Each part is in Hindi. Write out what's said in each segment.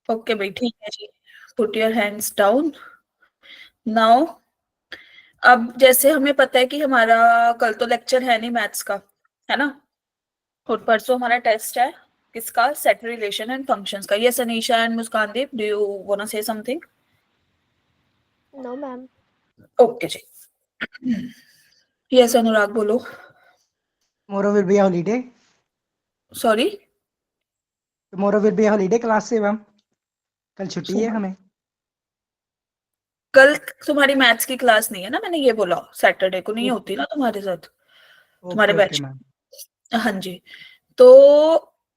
ओके भाई, ठीक है जी। Put your hands down now. अब जैसे हमें पता है कि हमारा कल तो लेक्चर है नहीं मैथ्स का, है ना, और परसों हमारा टेस्ट है किसका, सेट रिलेशन एंड फंक्शंस का। Yes Anisha and Muskandeep, do you want to say something? No ma'am. Okay जी। यस अनुराग बोलो। Tomorrow will be a holiday. Sorry, Tomorrow will be a holiday class से मैम, कल छुट्टी है हमें। कल तुम्हारी मैथ्स की क्लास नहीं है ना, मैंने ये बोला सैटरडे को नहीं होती ना तुम्हारे साथ, तुम्हारे ओके ओके बैच। मैम। हाँ जी। तो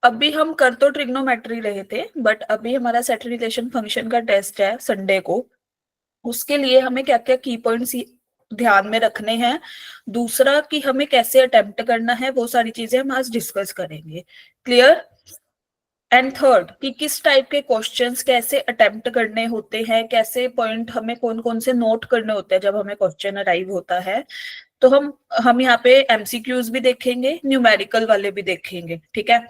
अभी हम कर तो ट्रिग्नोमेट्री रहे थे, बट अभी हमारा सेट रिलेशन फंक्शन का टेस्ट है संडे को। उसके लिए हमें क्या क्या की पॉइंट्स ध्यान में रखने हैं, दूसरा कि हमें कैसे अटेम्प्ट करना है, वो सारी चीजें हम आज डिस्कस करेंगे। क्लियर? एंड थर्ड कि किस टाइप के क्वेश्चंस कैसे अटेम्प्ट करने होते हैं, कैसे पॉइंट हमें कौन कौन से नोट करने होते हैं जब हमें क्वेश्चन अराइव होता है। तो हम यहाँ पे एमसीक्यूज भी देखेंगे, न्यूमेरिकल वाले भी देखेंगे, ठीक है।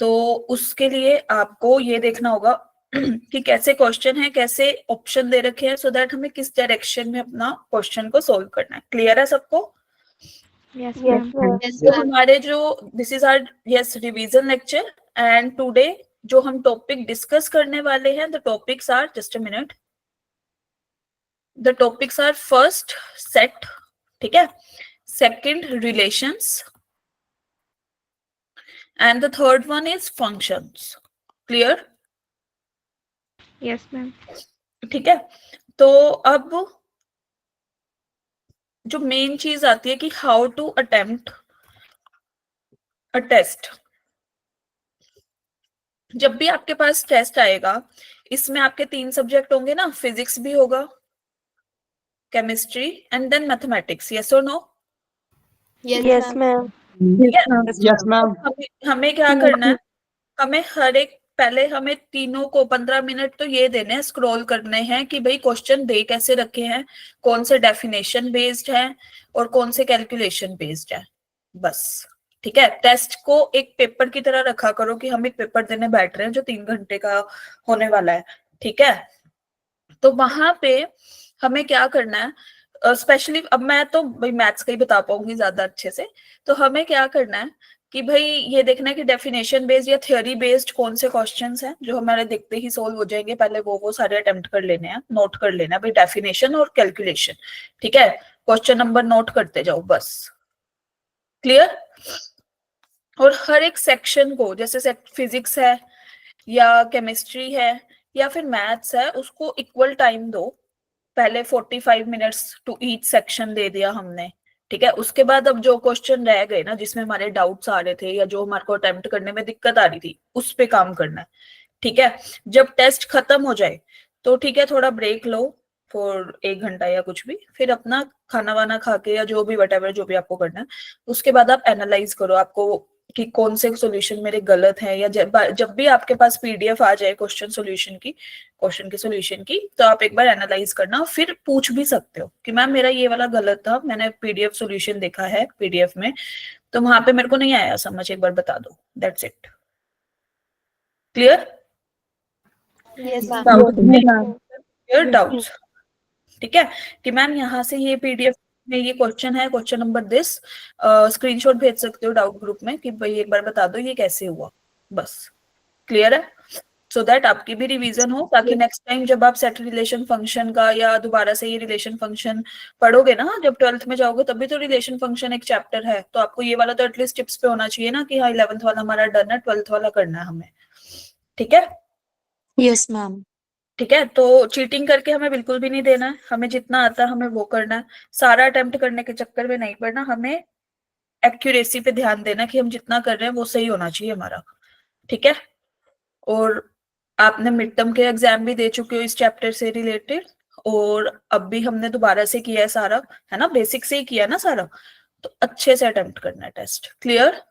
तो उसके लिए आपको ये देखना होगा कि कैसे क्वेश्चन है, कैसे ऑप्शन दे रखे हैं, सो दैट हमें किस डायरेक्शन में अपना क्वेश्चन को सोल्व करना है। क्लियर है सबको? Yes ma'am. तो हमारे जो this is our yes revision lecture, and today जो हम टॉपिक डिस्कस करने वाले हैं, the topics are, just a minute, the topics are first set, ठीक है, second relations, and the third one is functions. Clear? Yes ma'am. ठीक है। तो अब जो मेन चीज आती है कि how to attempt a test. जब भी आपके पास टेस्ट आएगा, इसमें आपके 3 सब्जेक्ट होंगे ना, फिजिक्स भी होगा, chemistry and then mathematics. Yes और no? Yes ma'am. Yes ma'am. हमें क्या करना है, हमें हर एक पहले हमें तीनों को 15 मिनट तो ये देने हैं, स्क्रॉल करने हैं कि भाई क्वेश्चन दे कैसे रखे हैं, कौन से डेफिनेशन बेस्ड है और कौन से कैलकुलेशन बेस्ड है, बस। ठीक है, टेस्ट को एक पेपर की तरह रखा करो कि हम एक पेपर देने बैठ रहे हैं जो 3 घंटे का होने वाला है, ठीक है। तो वहां पे हमें क्या करना है, स्पेशली अब मैं तो भाई मैथ्स का ही बता पाऊंगी ज्यादा अच्छे से। तो हमें क्या करना है कि भाई ये देखना है कि डेफिनेशन बेस्ड या थ्योरी बेस्ड कौन से क्वेश्चंस हैं जो हमारे देखते ही सोल्व हो जाएंगे, पहले वो सारे अटेम्प्ट कर लेने हैं, नोट कर लेना है भाई, डेफिनेशन और कैलकुलेशन। ठीक है, क्वेश्चन नंबर नोट करते जाओ बस। क्लियर? और हर एक सेक्शन को, जैसे फिजिक्स है या केमिस्ट्री है या फिर मैथ्स है, उसको इक्वल टाइम दो। पहले 45 मिनट्स टू ईच सेक्शन दे दिया हमने, ठीक है। उसके बाद अब जो क्वेश्चन रह गए ना जिसमें हमारे डाउट्स आ रहे थे या जो हमारे को अटेम्प्ट करने में दिक्कत आ रही थी, उस पे काम करना है, ठीक है। जब टेस्ट खत्म हो जाए तो ठीक है, थोड़ा ब्रेक लो फॉर 1 घंटा या कुछ भी, फिर अपना खाना वाना खा के या जो भी वटेवर जो भी आपको करना है, उसके बाद आप एनालाइज करो आपको कि कौन से सॉल्यूशन मेरे गलत है। या जब भी आपके पास पीडीएफ आ जाए क्वेश्चन के सॉल्यूशन की, तो आप एक बार एनालाइज करना, फिर पूछ भी सकते हो कि मैम मेरा ये वाला गलत था, मैंने पीडीएफ सॉल्यूशन देखा है पीडीएफ में, तो वहां पे मेरे को नहीं आया समझ, एक बार बता दो, that's it. Clear? Yes doubts? ठीक है, कि मैम यहाँ से ये पीडीएफ में ये क्वेश्चन है, क्वेश्चन नंबर दिस, स्क्रीनशॉट भेज सकते हो डाउट ग्रुप में कि भाई एक बार बता दो ये कैसे हुआ, बस। क्लियर है? सो दैट आपकी भी रिवीजन हो, ताकि नेक्स्ट टाइम जब आप सेट रिलेशन फंक्शन का या दोबारा से ये रिलेशन फंक्शन पढ़ोगे ना, जब 12th में जाओगे तभी तो रिलेशन फंक्शन एक चैप्टर है, तो आपको ये वाला तो एटलीस्ट टिप्स पे होना चाहिए ना कि हाँ 11th वाला हमारा डन है, 12th वाला करना है हमें। ठीक है? Yes ma'am. ठीक है, तो चीटिंग करके हमें बिल्कुल भी नहीं देना है, हमें जितना आता है हमें वो करना है। सारा अटेम्प्ट करने के चक्कर में नहीं पड़ना, हमें एक्यूरेसी पे ध्यान देना कि हम जितना कर रहे हैं वो सही होना चाहिए हमारा। ठीक है? और आपने मिड टर्म के एग्जाम भी दे चुके हो इस चैप्टर से रिलेटेड, और अब भी हमने दोबारा से किया है सारा, है ना, बेसिक से ही किया ना सारा, तो अच्छे से अटेम्प्ट करना है टेस्ट। क्लियर?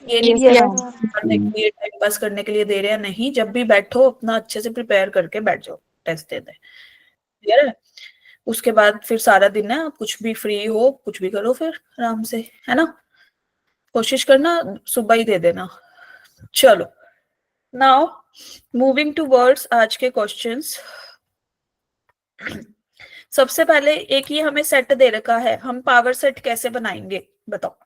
ये नहीं करने के लिए, टाइम पास करने के लिए दे रहे हैं, नहीं, जब भी बैठो अपना अच्छे से प्रिपेयर करके बैठ जाओ टेस्ट देने। क्लियर है? उसके बाद फिर सारा दिन है, आप कुछ भी फ्री हो कुछ भी करो फिर आराम से, है ना। कोशिश करना सुबह ही दे देना। चलो, नाउ मूविंग टूवर्ड्स आज के क्वेश्चंस। सबसे पहले एक ये हमें सेट दे रखा है, हम पावर सेट कैसे बनाएंगे बताओ।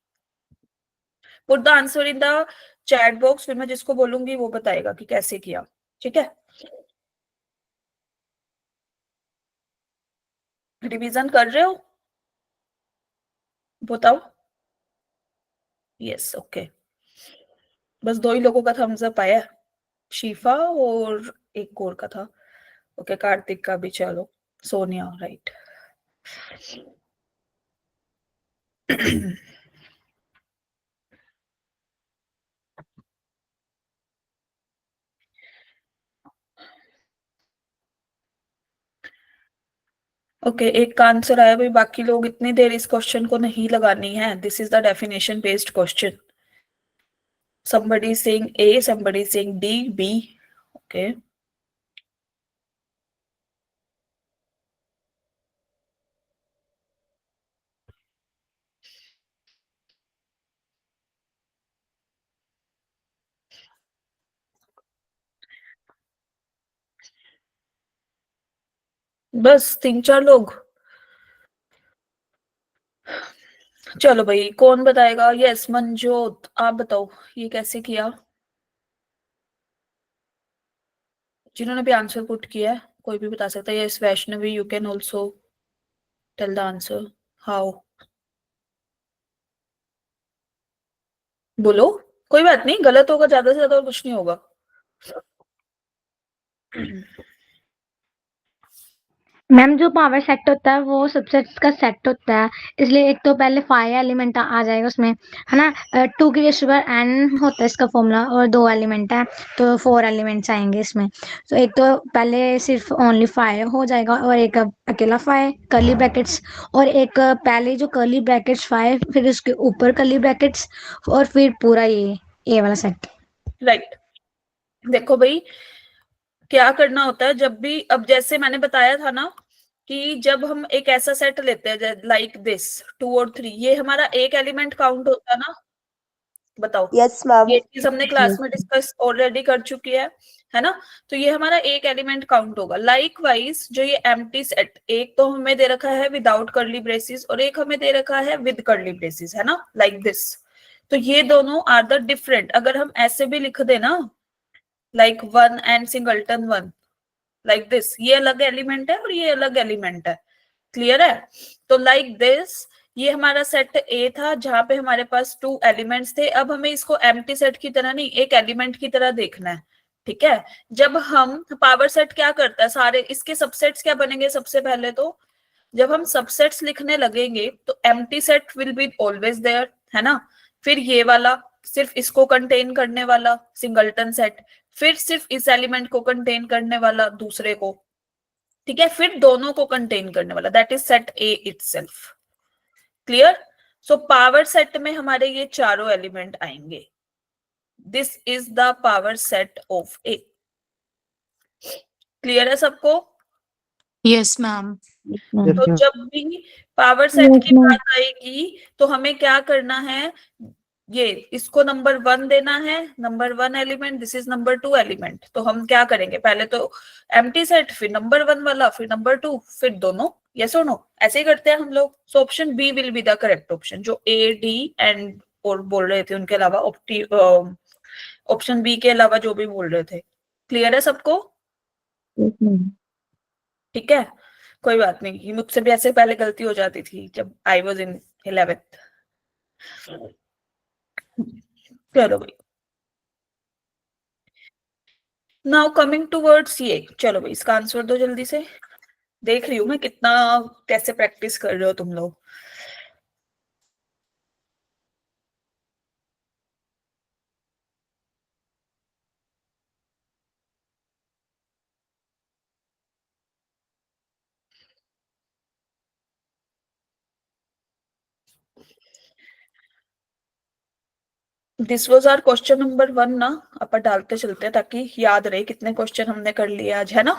Put the answer in the chat box, फिर मैं जिसको बोलूंगी वो बताएगा कि कैसे किया, ठीक है। रिवीजन कर रहे हो, बताओ। Yes, okay. बस दो ही लोगों का थम्स अप आया, शीफा और एक और का था। ओके, कार्तिक का भी, चलो। सोनिया, राइट। ओके, एक का आंसर आया भाई, बाकी लोग इतनी देर इस क्वेश्चन को नहीं लगानी है। This is the definition based question. somebody saying A, somebody saying D, B. Okay. बस 3-4 लोग। चलो भाई, कौन बताएगा? यस, मनजोत, आप बताओ ये कैसे किया। जिन्होंने भी आंसर पुट किया है कोई भी बता सकता है। Yes Vaishnavi, you can also tell the answer. How? बोलो, कोई बात नहीं, गलत होगा ज्यादा से ज्यादा और कुछ नहीं होगा। मैम जो पावर सेट होता है वो सबसेट्स का सेट होता है, इसलिए एक तो पहले 5 एलिमेंट आ जाएगा उसमें, है ना। 2 की रेशो पर n होता है इसका फॉर्मूला, और 2 एलिमेंट है तो 4 एलिमेंट्स आएंगे इसमें। तो एक तो पहले सिर्फ ओनली 5 हो जाएगा, और एक अकेला 5 कर्ली ब्रैकेट्स, और एक पहले जो कर्ली ब्रैकेट्स 5, फिर उसके ऊपर कर्ली ब्रैकेट्स, और फिर पूरा ये वाला सेट। राइट। देखो भाई, क्या करना होता है जब भी, अब जैसे मैंने बताया था ना कि जब हम एक ऐसा सेट लेते हैं लाइक दिस 2 और 3, ये हमारा एक एलिमेंट काउंट होता है ना। बताओ। Yes ma'am. ये चीज हमने क्लास में डिस्कस ऑलरेडी कर चुकी है ना। तो ये हमारा एक एलिमेंट काउंट होगा। लाइकवाइज जो ये एम्प्टी सेट, एक तो हमें दे रखा है विदाउट कर्ली ब्रेसिस और एक हमें दे रखा है विद कर्ली ब्रेसिस, है ना, लाइक दिस। तो ये दोनों आर द डिफरेंट। अगर हम ऐसे भी लिख दे ना, like 1 and singleton 1, like this, ये अलग एलिमेंट है और ये अलग एलिमेंट है। क्लियर है? तो लाइक दिस, ये हमारा सेट ए था जहां पे हमारे पास 2 एलिमेंट्स थे। अब हमें इसको एम्प्टी सेट की तरह नहीं, एक एलिमेंट की तरह देखना है, ठीक है। जब हम पावर सेट क्या करता है, सारे इसके सबसेट्स क्या बनेंगे सबसे पहले तो, जब हम सबसेट्स लिखने लगेंगे तो empty set will be always there, है ना। फिर ये वाला सिर्फ इसको कंटेन करने वाला सिंगलटन सेट, फिर सिर्फ इस एलिमेंट को कंटेन करने वाला दूसरे को, ठीक है, फिर दोनों को कंटेन करने वाला, that is set A itself. Clear? So power set में हमारे ये चारों एलिमेंट आएंगे। This is the power set of A. Clear है सबको? Yes, ma'am. तो जब भी पावर सेट की बात आएगी तो हमें क्या करना है, ये इसको नंबर 1 देना है, number 1 element, this is number 2 element. तो हम क्या करेंगे, पहले तो एम्प्टी सेट, फिर नंबर 1 वाला, फिर नंबर 2, फिर दोनों। यस और नो? ऐसे ही करते हैं हम लोग। So option B will be the correct option, जो ए, डी एंड और बोल रहे थे उनके अलावा, ऑप्शन बी के अलावा जो भी बोल रहे थे। क्लियर है सबको? ठीक है, कोई बात नहीं, मुझसे भी ऐसे पहले गलती हो जाती थी जब आई वॉज इन 11th। चलो भाई, नाउ कमिंग टूवर्ड्स ये, चलो भाई इसका आंसर दो जल्दी से। देख रही हूँ मैं कितना कैसे प्रैक्टिस कर रहे हो तुम लोग। This was our question number 1 ना, अपन डालते चलते हैं ताकि याद रहे कितने क्वेश्चन हमने कर लिए आज, है ना।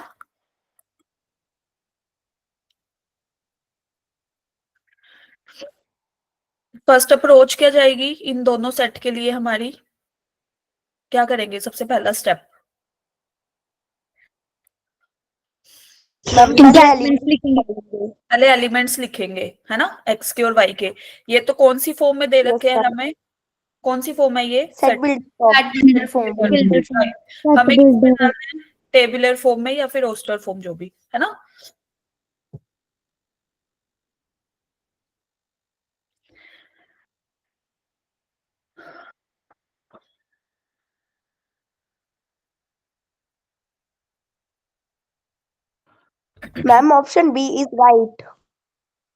फर्स्ट अप्रोच क्या जाएगी इन दोनों सेट के लिए हमारी, क्या करेंगे सबसे पहला स्टेप? मैम इनके पहले एलिमेंट्स लिखेंगे। पहले एलिमेंट्स लिखेंगे, है ना, एक्स के और वाई के। ये तो कौन सी फॉर्म में दे रखे हैं sir. हमें? कौन सी फॉर्म है ये? Set build form. Builder form, हमें सेट किसमें बिल्डर। डालना है? टेबुलर फॉर्म में या फिर रोस्टर फॉर्म, जो भी है ना। Ma'am option B is right.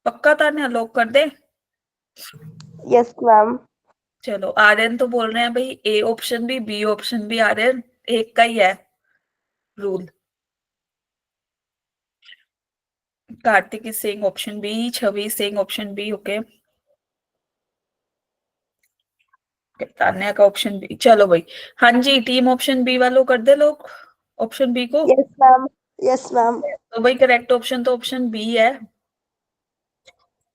पक्का तान्या, लॉक कर दे? Yes ma'am. चलो, आर्यन तो बोल रहे हैं भाई ए ऑप्शन भी बी ऑप्शन भी। आर्यन, एक का ही है rule. Kartik is saying option B, Chhavi saying option B. Okay, Tanya का ऑप्शन बी। चलो भाई, हाँ जी, टीम ऑप्शन बी वालों कर दे लोग ऑप्शन बी को। Yes ma'am. Yes ma'am. तो भाई करेक्ट ऑप्शन तो ऑप्शन बी है।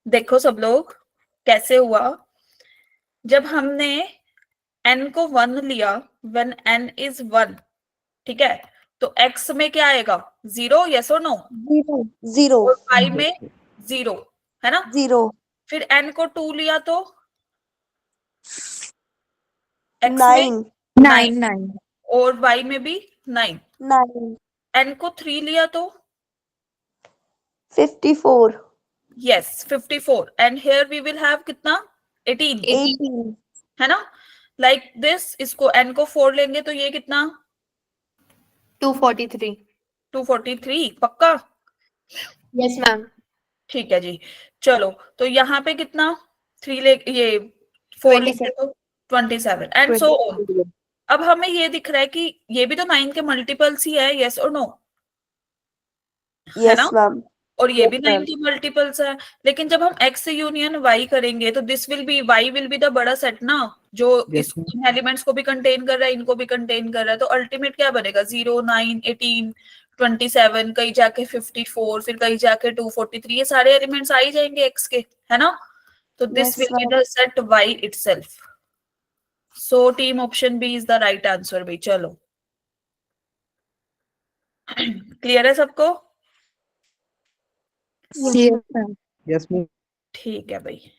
देखो सब लोग कैसे हुआ। जब हमने n को 1 लिया, व्हेन n इज 1, ठीक है, तो x में क्या आएगा? 0, यस और नो? जीरो। और y में 0, है ना। जीरो। फिर n को 2 लिया तो x में 9। 9, 9. और y में भी 9। 9। n को 3 लिया तो 54। Yes 54। And here we will have कितना? 18, 18। है ना। लाइक दिस, इसको n को 4 लेंगे तो ये कितना? 243। 243। पक्का? Yes ma'am. ठीक है जी। चलो, तो यहाँ पे कितना? 3 ले, ये 4 लेंगे 27। तो 27 एंड सो ऑन। अब हमें ये दिख रहा है कि ये भी तो 9 के मल्टीपल्स ही है, यस और नो? है ना। Yes ma'am. और ये भी Yes, 9 ma'am. के मल्टीपल्स है। लेकिन जब हम x से यूनियन y करेंगे तो this will B, y will be the बड़ा सेट ना, जो इस एलिमेंट्स को भी कंटेन कर रहा है, इनको भी कंटेन कर रहा है। तो अल्टीमेट क्या बनेगा? 0, 9, 18, 27, कहीं जाके 54, फिर कहीं जाके 243। ये सारे एलिमेंट्स आ ही जाएंगे x के, है ना। तो this Yes, will be ma'am. The set y itself. So team option B is the right answer भाई। चलो, क्लियर है सबको? Yes, ma'am. Yes, ma'am. ठीक है भाई।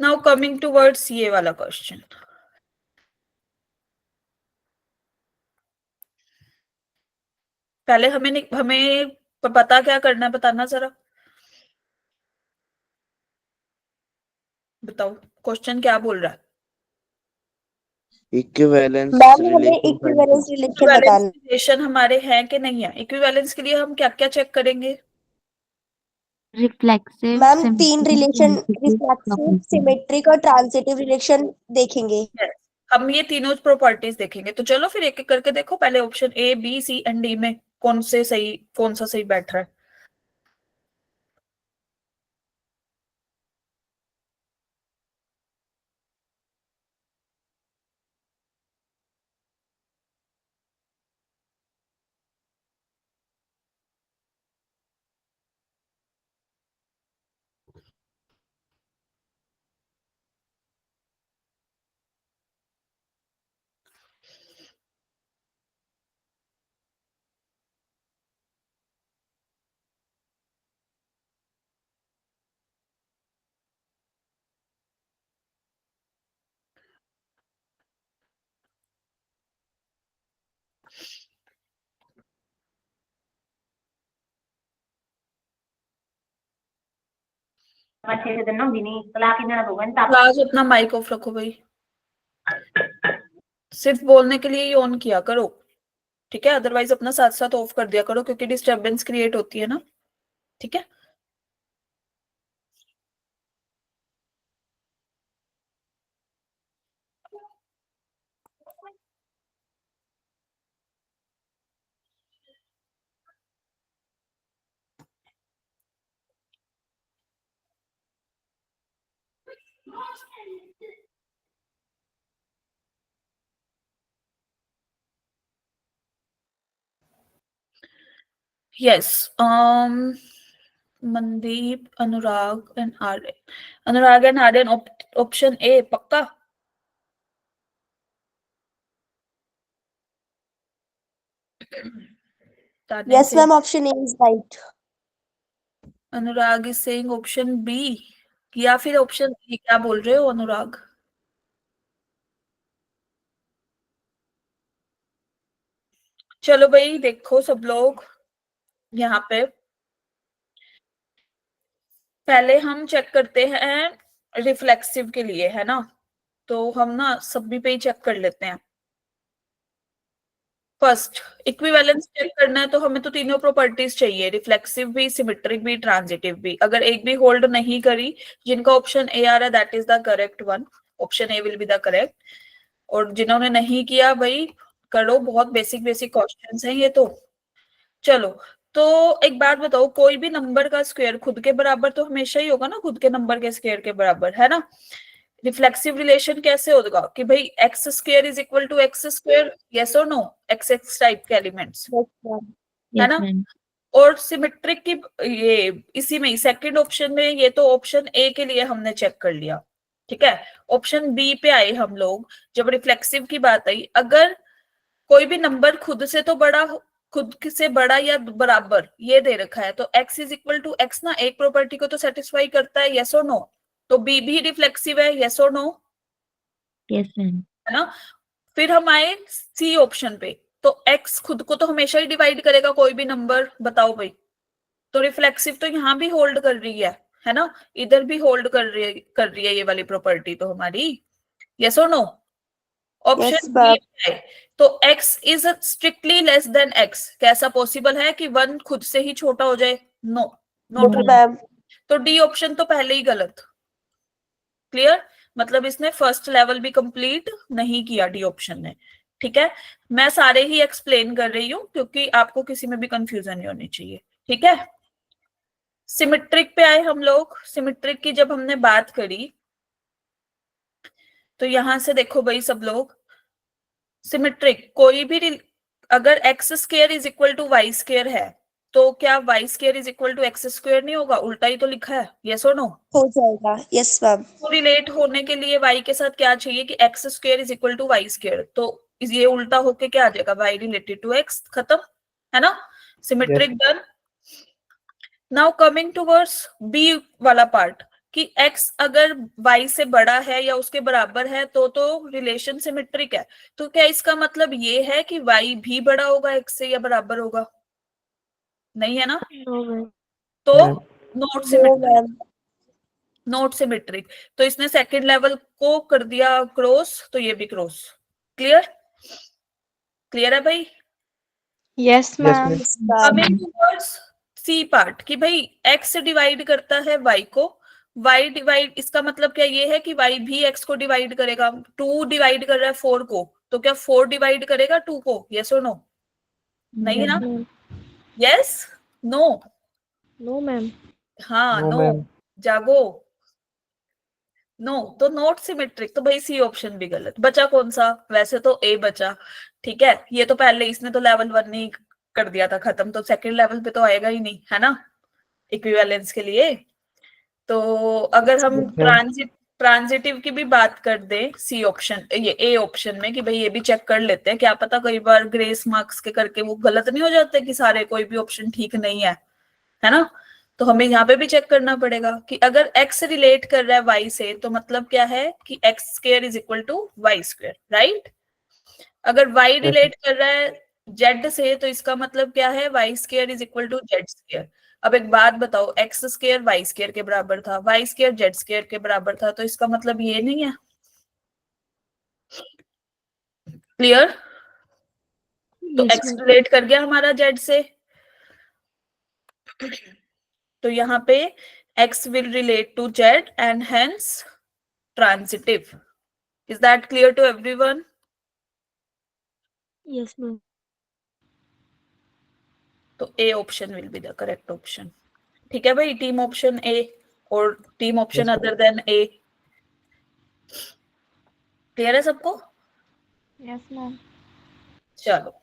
नाउ कमिंग टूवर्ड्स ये वाला क्वेश्चन। पहले हमें पता क्या करना है, बताना जरा। बताओ क्वेश्चन क्या बोल रहा है। इक्विवेलेंस मैम हमें रिलेशन इक्विवेलेंस रिलेशन इक्विवेलेंस बताना। रिलेशन हमारे हैं कि नहीं है? इक्विवेलेंस के लिए हम क्या क्या चेक करेंगे? Reflexive, ma'am 3 relation reflexive, symmetric और ट्रांजिटिव रिलेशन देखेंगे। Yes. हम ये तीनों प्रॉपर्टीज देखेंगे। तो चलो फिर एक एक करके देखो। पहले option A, B, C and D में कौन सा सही बैठ रहा है। क्लास अपना माइक ऑफ रखो भाई। सिर्फ बोलने के लिए ही ऑन किया करो, ठीक है। अदरवाइज अपना साथ साथ ऑफ कर दिया करो, क्योंकि डिस्टरबेंस क्रिएट होती है ना, ठीक है। Yes, Mandeep, Anurag and Aryan. Anurag and Aryan, option A पक्का? Tanya Yes, say ma'am. Option A is right. Anurag is saying option B या फिर ऑप्शन सी, क्या बोल रहे हो अनुराग? चलो भाई देखो सब लोग, यहाँ पे पहले हम चेक करते हैं रिफ्लेक्सिव के लिए, है ना? तो हम ना सभी पे ही चेक कर लेते हैं। फर्स्ट इक्विवेलेंस चेक करना है तो हमें तो तीनों प्रॉपर्टीज चाहिए, रिफ्लेक्सिव भी, सिमेट्रिक भी, ट्रांजिटिव भी। अगर एक भी होल्ड नहीं करी, जिनका ऑप्शन ए आ रहा है that is the correct one, option A will be the correct. और जिन्होंने नहीं किया भाई करो, बहुत बेसिक बेसिक क्वेश्चंस हैं ये तो। चलो, तो एक बात बताओ, कोई भी नंबर का स्क्वायर खुद के बराबर तो हमेशा ही होगा ना, खुद के नंबर के स्क्वायर के बराबर, है ना? रिफ्लेक्सिव रिलेशन कैसे होगा कि भाई x square is equal to x square, yes और नो? एक्स एक्स टाइप के एलिमेंट्स, Yes, ma'am. है Yes, ना? ma'am. और सिमेट्रिक की ये इसी में सेकंड ऑप्शन में, ये तो ऑप्शन ए के लिए हमने चेक कर लिया, ठीक है। ऑप्शन बी पे आए हम लोग, जब रिफ्लेक्सिव की बात आई, अगर कोई भी नंबर खुद से तो बड़ा, खुद से बड़ा या बराबर ये दे रखा है, तो x is equal to x ना, एक प्रॉपर्टी को तो सेटिस्फाई करता है, यस और नो? तो बी भी रिफ्लेक्सिव है, यस और नो? Yes, ma'am. है ना? फिर हम आए सी ऑप्शन पे, तो x खुद को तो हमेशा ही डिवाइड करेगा कोई भी नंबर, बताओ भाई। तो रिफ्लेक्सिव तो यहाँ भी होल्ड कर रही है ना? इधर भी होल्ड कर रही है ये वाली प्रॉपर्टी तो हमारी, यस और no? Yes, option ma'am. B है। तो x is strictly less than x, कैसा पॉसिबल है कि 1 खुद से ही छोटा हो जाए? No, not. No, ma'am. तो डी ऑप्शन तो पहले ही गलत। क्लियर? मतलब इसने फर्स्ट लेवल भी कंप्लीट नहीं किया डी ऑप्शन ने, ठीक है। मैं सारे ही एक्सप्लेन कर रही हूँ क्योंकि आपको किसी में भी कंफ्यूजन नहीं होनी चाहिए, ठीक है। सिमेट्रिक पे आए हम लोग। सिमेट्रिक की जब हमने बात करी तो यहां से देखो भाई सब लोग, सिमेट्रिक कोई भी अगर x square is equal to y square है, तो क्या y square is equal to x square नहीं होगा? उल्टा ही तो लिखा है, यस और नो? हो जाएगा. Yes, ma'am. तो रिलेट होने के लिए वाई के साथ क्या चाहिए कि x square is equal to y square, तो ये उल्टा होके क्या आ जाएगा? वाई रिलेटेड टू एक्स, खत्म, है ना? Symmetric done. Now coming towards B वाला पार्ट, कि x अगर y से बड़ा है या उसके बराबर है तो रिलेशन सिमेट्रिक है। तो क्या इसका मतलब ये है कि y भी बड़ा होगा x से या बराबर होगा? नहीं है ना? No, ma'am. तो No. Not No, symmetric, ma'am. Not symmetric. तो इसने सेकंड लेवल को कर दिया क्रॉस, तो ये भी क्रॉस। क्लियर? क्लियर है भाई? Yes, ma'am. Yes, ma'am. Coming towards C part, कि भाई x डिवाइड करता है y को, y डिवाइड, इसका मतलब क्या ये है कि y भी x को डिवाइड करेगा? 2 डिवाइड कर रहा है 4 को, तो क्या 4 डिवाइड करेगा 2 को? यस और नो? नहीं है ना? ma'am. Yes, no? No, ma'am. हाँ, No, नो, ma'am. जागो, नो। तो नॉट सिमेट्रिक, तो भाई सी ऑप्शन भी गलत। बचा कौन सा? वैसे तो ए बचा, ठीक है। ये तो पहले इसने तो लेवल 1 नहीं कर दिया था खत्म, तो सेकंड लेवल पे तो आएगा ही नहीं, है ना, इक्विवेलेंस के लिए। तो अगर हम ट्रांजिटिव की भी बात कर दे सी ऑप्शन, ये ए ऑप्शन में, कि भाई ये भी चेक कर लेते हैं, क्या पता कई बार ग्रेस मार्क्स के करके वो गलत नहीं हो जाते कि सारे कोई भी ऑप्शन ठीक नहीं है ना? तो हमें यहाँ पे भी चेक करना पड़ेगा कि अगर x रिलेट कर रहा है y से, तो मतलब क्या है कि x square is equal to y square, right? अगर y रिलेट कर रहा है z से, तो इसका मतलब क्या है? y square is equal to z square. अब एक बात बताओ, एक्स स्क्वायर वाई स्क्वायर के बराबर था, वाई स्क्वायर जेड स्क्वायर के बराबर था, तो इसका मतलब ये नहीं है। क्लियर? तो Yes, एक्स ma'am. रिलेट कर गया हमारा जेड से, तो यहाँ पे x will relate to z and hence transitive. Is that clear to everyone? Yes, ma'am. तो A option will be the correct option. ठीक है भाई, टीम ऑप्शन A और team option Yes, other than A। Clear है सबको? Yes, ma'am. चलो,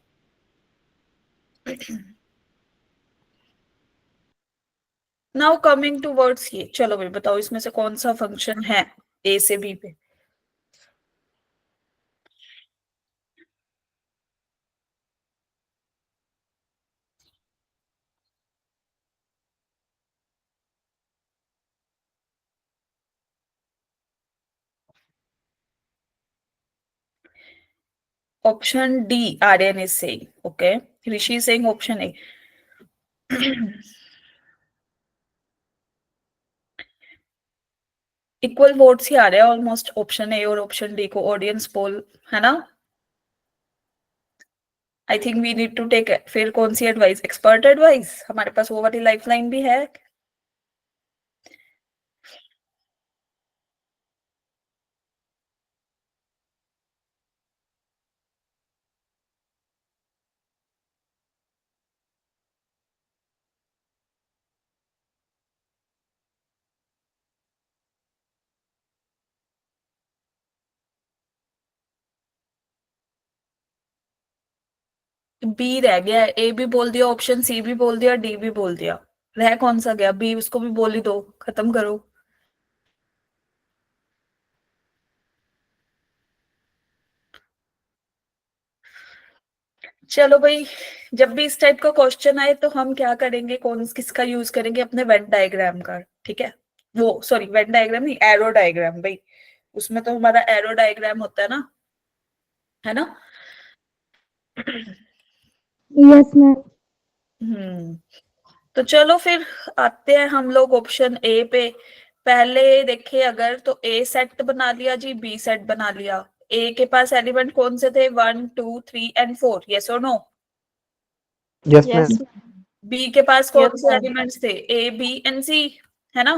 नाउ कमिंग टू वर्ड्स, ये चलो भाई बताओ इसमें से कौन सा फंक्शन है A से B पे? Option D, Aryan is saying. Okay. Rishi is saying option A. Equal votes ही आ रहे हैं ऑलमोस्ट ऑप्शन ए और ऑप्शन डी को ऑडियंस पोल, है ना? I think we need to take फिर कौन सी एडवाइस, एक्सपर्ट एडवाइस? हमारे पास वो वाली लाइफलाइन भी है। बी रह गया, ए भी बोल दिया, ऑप्शन सी भी बोल दिया, डी भी बोल दिया, रह कौन सा गया? बी, उसको भी बोल ही दो, खत्म करो। चलो भाई, जब भी इस टाइप का क्वेश्चन आए तो हम क्या करेंगे, कौन किसका यूज करेंगे? अपने वेन डायग्राम का, ठीक है? वो सॉरी, वेन डायग्राम नहीं, एरो डायग्राम भाई, उसमें तो हमारा एरो डायग्राम होता है ना, है ना? Yes ma'am. तो चलो फिर आते हैं हम लोग ऑप्शन ए पे। पहले देखिए, अगर तो ए सेट बना लिया जी, बी सेट बना लिया। ए के पास एलिमेंट कौन से थे? 1 2 3 एंड 4, यस और नो? Yes, ma'am. बी के पास कौन Yes, से ma'am. एलिमेंट्स थे? ए बी एंड सी, है ना?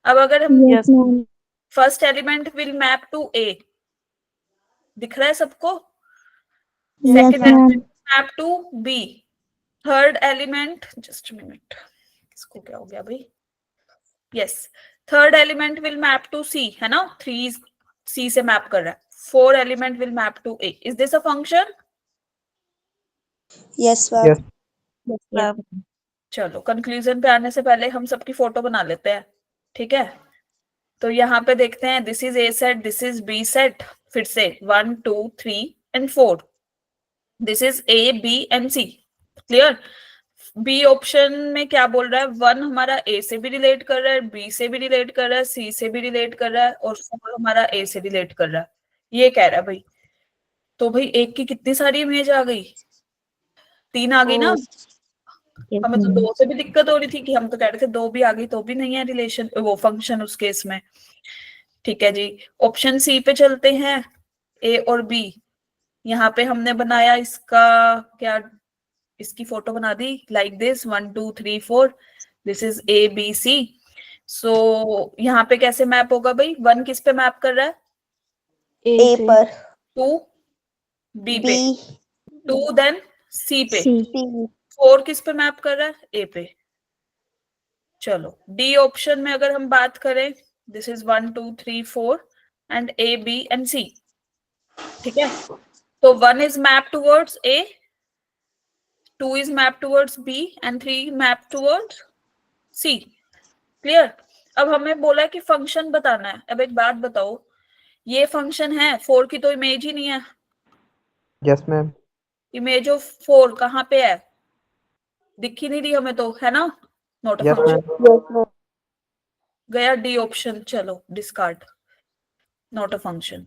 अब अगर हम yes ma'am. First element will map to A, दिख रहा है सबको? Yes second ma'am. Element map to B, third element, just minute, इसको क्या हो गया भाई? Yes, third element will map to C, है ना? 3 सी से मैप कर रहा है। 4 element will map to A. Is this a function? Yes, ma'am. Yes. Yes, ma'am. चलो, कंक्लूजन पे आने से पहले हम सबकी फोटो बना लेते हैं, ठीक है? तो यहाँ पे देखते हैं, this is A set, this is B set, फिर से 1 2 3 and 4, this is A B and C. Clear? B option में क्या बोल रहा है? 1 हमारा ए से भी रिलेट कर रहा है, बी से भी रिलेट कर रहा है, सी से भी रिलेट कर रहा है, और 4 हमारा ए से रिलेट कर रहा है, ये कह रहा है भाई। तो भाई एक की कितनी सारी इमेज आ गई? 3 आ गई ना? Yes, हमें तो ma'am. 2 से भी दिक्कत हो रही थी, कि हम तो कह रहे थे 2 भी आ गई तो भी नहीं है रिलेशन, वो फंक्शन उस केस में। ठीक है जी, ऑप्शन सी पे चलते हैं, ए और बी। यहाँ पे हमने बनाया इसका क्या, इसकी फोटो बना दी like this, 1 2 3 4, this is A B C. So यहाँ पे कैसे मैप होगा भाई? 1 किस पे मैप कर रहा है? A पर, 2 बी पे, B, 2 देन सी पे, सी। C, 4 किस पे मैप कर रहा है? ए पे। चलो, डी ऑप्शन में अगर हम बात करें, this is 1 2 3 4 and A B and C, ठीक है? तो 1 is map towards A, 2 is mapped towards B and 3 mapped towards C. Clear? अब हमें बोला कि फंक्शन बताना है। अब एक बात बताओ, ये फंक्शन है, 4 की तो इमेज ही नहीं है। Yes, ma'am. इमेज ऑफ 4 कहाँ पे है? दिख ही नहीं रही हमें तो, है ना? Not a Yes, function. ma'am. yes, ma'am. गया डी ऑप्शन, चलो discard, not a function.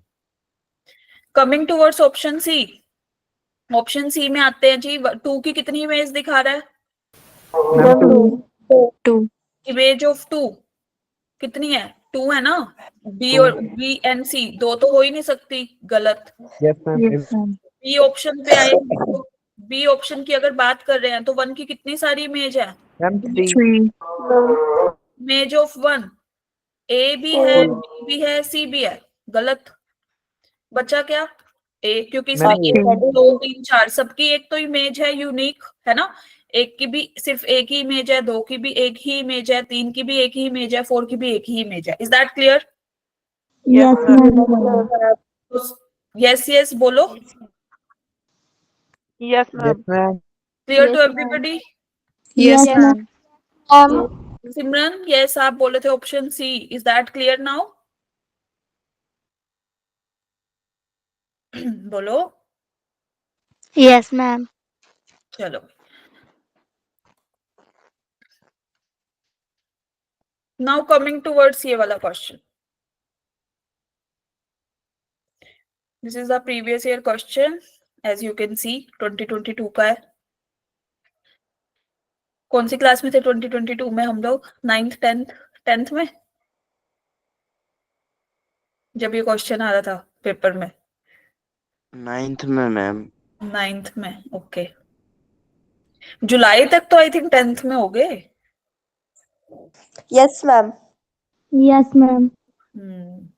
Coming towards option C, option C में आते हैं जी। 2 की कितनी इमेज दिखा रहा है? Ma'am, two. इमेज ऑफ 2 कितनी है? 2 है ना? बी और बी एंड सी, 2 तो हो ही नहीं सकती, गलत। Yes, ma'am. Yes, ma'am. B option पे आए, बी ऑप्शन की अगर बात कर रहे हैं तो 1 की कितनी सारी इमेज है? Ma'am, three. इमेज ऑफ 1 ए भी है, बी भी है, सी भी है, गलत। बचा क्या? ए, क्योंकि इसमें Ma'am, 1 2 3 4 सबकी एक तो इमेज है यूनिक, है ना? एक की भी सिर्फ एक ही इमेज है, 2 की भी एक ही इमेज है, 3 की भी एक ही इमेज है, 4 की भी एक ही इमेज है। Is that clear? Yes ma'am. Yes yes बोलो, Yes, ma'am. Clear to everybody? Yes ma'am. Simran, yes आप बोले थे option C, is that clear now? बोलो। Yes ma'am. चलो, नाउ कमिंग टूवर्ड्स ये वाला question. This is the previous year question, as you can see 2022 का है। कौन सी क्लास में थे 2022 में हम लोग? 9th 10th में, जब ये क्वेश्चन आ रहा था पेपर में। 9th में मैम। 9th में, ओके। जुलाई तक तो आई थिंक 10th में हो गए। Yes ma'am. Yes ma'am. Hmm.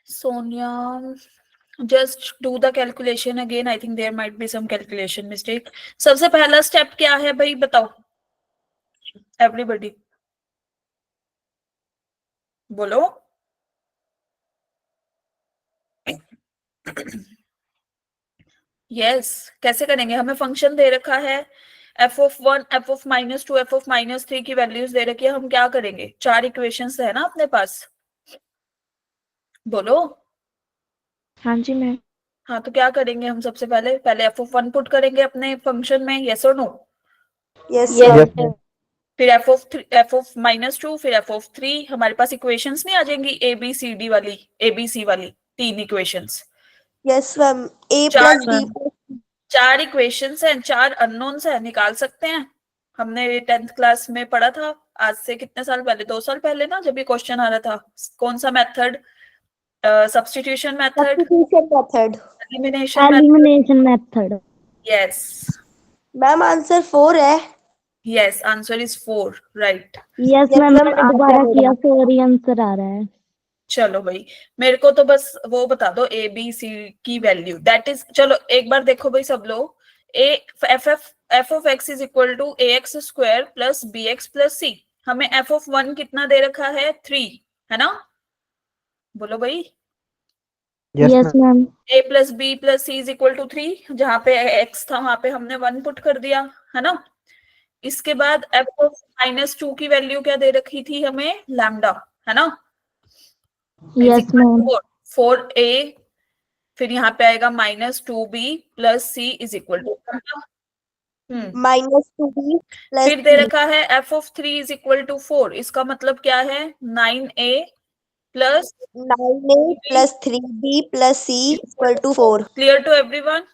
Sonia, just do the calculation again. I think there might be some calculation mistake. सबसे पहला स्टेप क्या है भाई, बताओ एवरीबॉडी, बोलो। यस, कैसे करेंगे? हमें फंक्शन दे रखा है f(1), f(-2), f(-3) की वैल्यूज दे रखी है। हम क्या करेंगे? 4 इक्वेशंस है ना अपने पास, बोलो। हाँ जी मैम। हाँ, तो क्या करेंगे हम? सबसे पहले f(1) पुट करेंगे अपने फंक्शन में, यस और no? Yes Yes, ma'am. ma'am. फिर f(-2), फिर f(3), हमारे पास इक्वेशंस नहीं आ जाएंगी ABCD वाली, ABC वाली 3 इक्वेशंस। Yes ma'am. a चार प्लस b 4 इक्वेशंस हैं, 4 अननोन्स हैं, निकाल सकते हैं। हमने 10th क्लास में पढ़ा था, आज से कितने साल पहले? 2 साल पहले ना, जब ये क्वेश्चन आ रहा था। कौन सा method? Substitution method, substitution method. Elimination method? Elimination method. Yes, ma'am answer 4 है। Yes, answer is 4, right. Yes Yes, ma'am, ma'am, मैंने आ दोबारा गया किया, मेरा। 4 ही आंसर आ रहा है। चलो भाई, मेरे को तो बस वो बता दो ABC की वैल्यू, दैट इज। चलो एक बार देखो भाई सब लोग, f of x is equal to ax² plus bx plus c। हमें f(1) कितना दे रखा है? 3, है ना? बोलो भाई। Yes, yes ma'am. Ma'am. a plus b plus c is equal to 3, जहां पे x था वहां पे हमने 1 पुट कर दिया, है ना? इसके बाद f(-2) की वैल्यू क्या दे रखी थी हमें? लैम्डा, है ना? Yes ma'am. 4a, फिर यहाँ पे आएगा -2b plus c is equal to, -2b plus फिर दे रखा है f(3) इज इक्वल टू 4। इसका मतलब क्या है? 9a plus 9a plus 3b plus c equal to 4। Clear to everyone?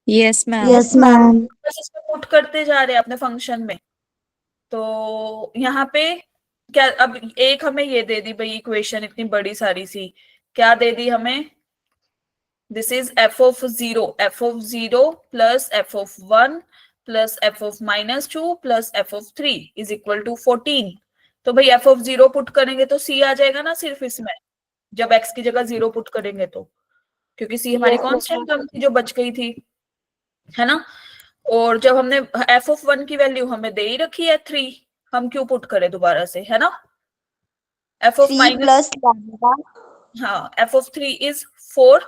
Yes, ma'am. Yes ma'am. बस इसको पुट करते जा रहे हैं अपने फंक्शन में। तो यहाँ पे क्या, अब एक हमें ये दे दी भाई इक्वेशन, इतनी बड़ी सारी सी, क्या दे दी हमें? This is f(0) plus f(1) plus f(-2) plus f(3) is equal to 14। तो भाई f(0) पुट करेंगे तो c आ जाएगा ना सिर्फ इसमें, जब x की जगह 0 पुट करेंगे तो, क्योंकि c हमारी Yes, कांस्टेंट टर्म थी जो बच गई थी, है ना? और जब हमने f(1) की वैल्यू हमें दे ही रखी है 3, हम क्यों पुट करें दोबारा से, है ना? 3 प्लस लैम्डा हाँ, f(3) is 4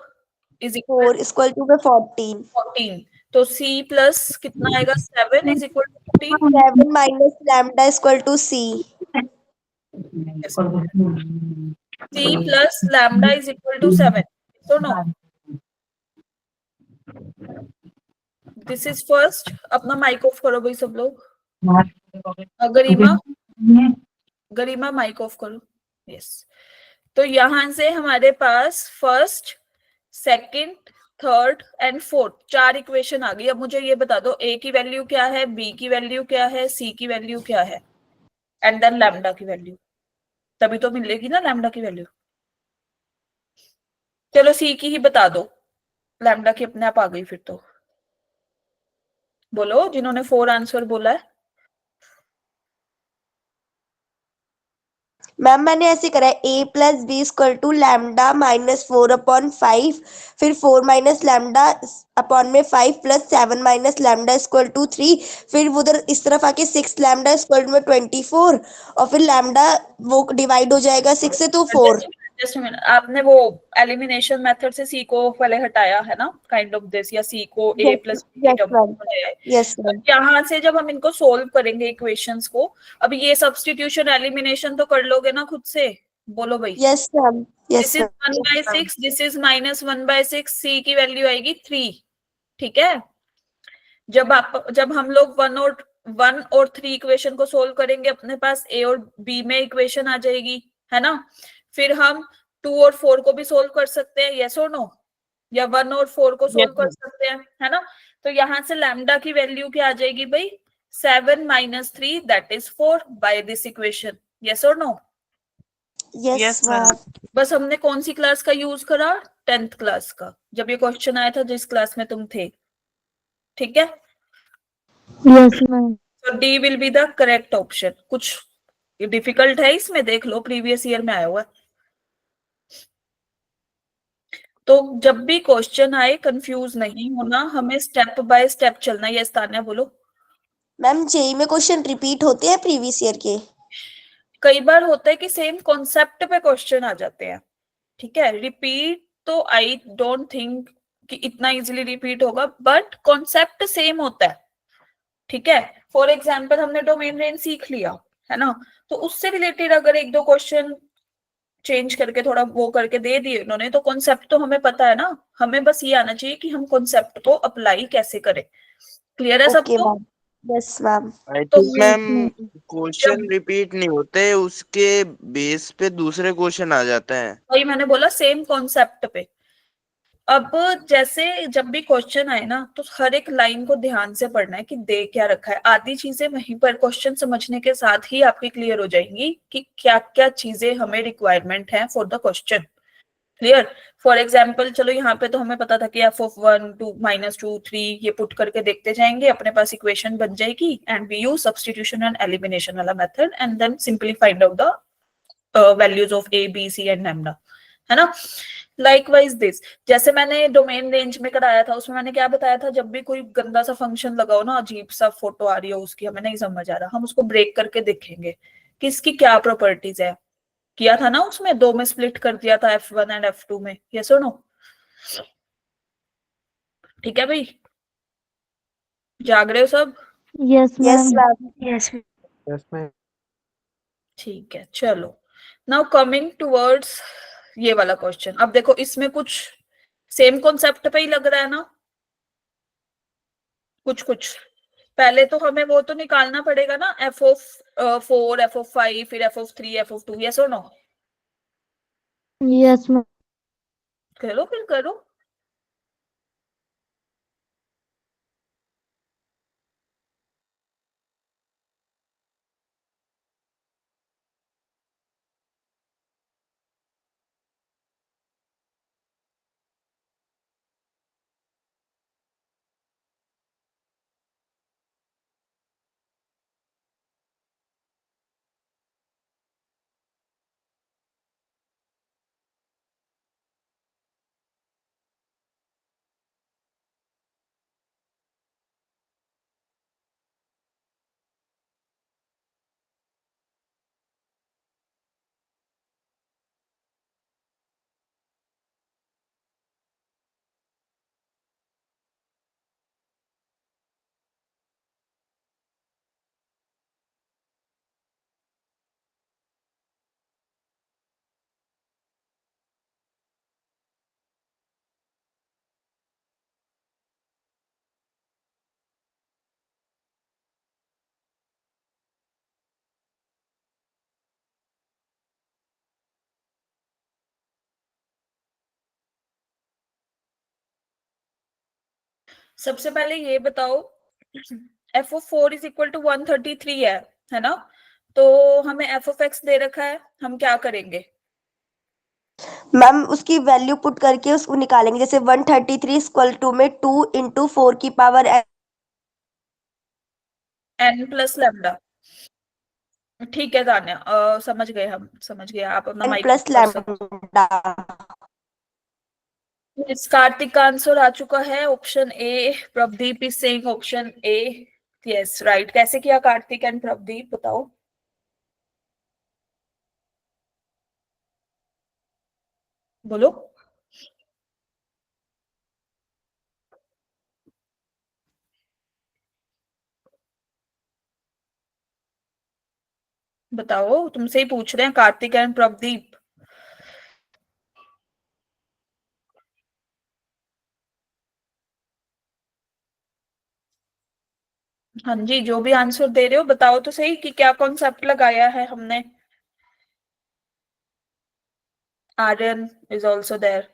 is equal 4 equal to 14। 14। तो c प्लस कितना आएगा? 7 is equal to 14। 7 minus lambda equal to c। c plus lambda is equal to 7, तो नो, दिस इज फर्स्ट। अपना माइक ऑफ करो भाई सब लोग। गरिमा माइक ऑफ करो। यस, तो यहां से हमारे पास first, second, third and fourth 4 equation आ गई। अब मुझे ये बता दो, a की वैल्यू क्या है, b की वैल्यू क्या है, c की वैल्यू क्या है? एंड देन लैम्डा की वैल्यू, तभी तो मिलेगी ना लैम्डा की वैल्यू। चलो सी की ही बता दो, लैम्डा की अपने आप आ गई फिर तो। बोलो जिन्होंने 4 आंसर बोला है। मैम मैंने ऐसे करा है a plus B equal to lambda minus 4/5, फिर 4 माइनस लैम्डा अपॉन में 5 plus 7 minus lambda equal to 3, फिर उधर इस तरफ आके 6 लैम्डा इक्वल में 24, और फिर लैम्डा वो डिवाइड हो जाएगा 6 से तो 4। जस्ट मिनट, आपने वो एलिमिनेशन मेथड से सी को पहले हटाया है ना, काइंड ऑफ दिस, या सी को a plus yes ma'am, yes ma'am, यहाँ से जब हम इनको सोल्व करेंगे इक्वेशंस को, अब ये सब्स्टिट्यूशन एलिमिनेशन तो कर लोगे ना खुद से, बोलो भाई। Yes ma'am, this yes is ma'am, 1/6, this is -1/6, सी की वैल्यू आएगी 3, ठीक है। जब हम लोग 1 और 3 इक्वेशन को सोल्व करेंगे, अपने पास ए और बी में इक्वेशन आ जाएगी, है ना। फिर हम 2 और 4 को भी सोल्व कर सकते हैं, यस और नो, या 1 और 4 को सोल्व कर सकते हैं, है ना। तो यहाँ से लैम्डा की वैल्यू क्या आ जाएगी भाई, 7 - 3 that is 4 by this equation, yes और नो। Yes ma'am. बस हमने कौन सी क्लास का यूज करा, 10th क्लास का, जब ये क्वेश्चन आया था जिस क्लास में तुम थे, ठीक है। Yes ma'am. तो D will be the correct option. कुछ डिफिकल्ट है इसमें, देख लो प्रीवियस ईयर में आया हुआ है। तो जब भी क्वेश्चन आए कंफ्यूज नहीं होना, हमें स्टेप बाय स्टेप चलना है। यस तान्या बोलो। मैम जेई में क्वेश्चन रिपीट होते हैं प्रीवियस ईयर के? कई बार होता है कि सेम कॉन्सेप्ट पे क्वेश्चन आ जाते हैं, ठीक है। रिपीट तो आई डोंट थिंक कि इतना इजीली रिपीट होगा, बट कॉन्सेप्ट सेम होता है, ठीक है। फॉर एग्जाम्पल हमने डोमेन रेंज सीख लिया, है ना, तो उससे रिलेटेड अगर 1-2 क्वेश्चन चेंज करके थोड़ा वो करके दे दिए उन्होंने, तो कॉन्सेप्ट तो हमें पता है ना। हमें बस ये आना चाहिए कि हम कॉन्सेप्ट को अप्लाई कैसे करें। क्लियर है ओके सबको? Ma'am, yes ma'am. आई तो थिंक मैम क्वेश्चन जब रिपीट नहीं होते, उसके बेस पे दूसरे क्वेश्चन आ जाते हैं। वही मैंने बोला, सेम कॉन्सेप्ट पे। अब जैसे जब भी क्वेश्चन आए ना, तो हर एक लाइन को ध्यान से पढ़ना है कि दे क्या रखा है। आधी चीजें वहीं पर क्वेश्चन समझने के साथ ही आपकी क्लियर हो जाएंगी कि क्या क्या चीजें हमें रिक्वायरमेंट है for the question. Clear. For example चलो यहाँ पे तो हमें पता था कि f(1), 2, -2, 3 ये पुट करके देखते जाएंगे, अपने पास इक्वेशन बन जाएगी, and we use substitution and elimination वाला method, and then simply find out the values of a, b, c and lambda, है ना। लाइकवाइज दिस, जैसे मैंने डोमेन रेंज में कराया था, उसमें मैंने क्या बताया था, जब भी कोई गंदा सा फंक्शन लगाओ ना, अजीब सा फोटो आ रही हो उसकी, हमें नहीं समझ आ रहा, हम उसको ब्रेक करके देखेंगे कि इसकी क्या प्रॉपर्टीज है। किया था ना, उसमें 2 में स्प्लिट कर दिया था, f1 एंड f2 में, यस और नो। ठीक है भाई, जाग रहे हो सब? Yes yes ma'am. Ma'am. Yes. Yes ma'am. ठीक है, चलो नाउ कमिंग टुवर्ड्स ये वाला क्वेश्चन। अब देखो इसमें कुछ सेम कॉन्सेप्ट पे ही लग रहा है ना, कुछ कुछ। पहले तो हमें वो तो निकालना पड़ेगा ना, f(4), f(5), फिर f(3), f(2), यस और नो। Yes ma'am. करो फिर करो। सबसे पहले ये बताओ, f(4) = 133 है ना। तो हमें एफ ऑफ एक्स दे रखा है, हम क्या करेंगे? मैम उसकी वैल्यू पुट करके उसको निकालेंगे, जैसे 133 इक्वल टू में 2 इंटू 4 की पावर एन प्लस लैम्डा। ठीक है तान्या, समझ गए, हम समझ गए, आप अपना n माइक प्लस कर सकते लैम्डा। हो। इस कार्तिक का आंसर आ चुका है option A. Prabhdeep is saying option A. Yes right. कैसे किया कार्तिक एंड प्रभदीप, बताओ। बोलो। बताओ, तुमसे ही पूछ रहे हैं कार्तिक एंड प्रभदीप। हाँ जी, जो भी आंसर दे रहे हो बताओ तो सही कि क्या कॉन्सेप्ट लगाया है हमने। Aryan is also there.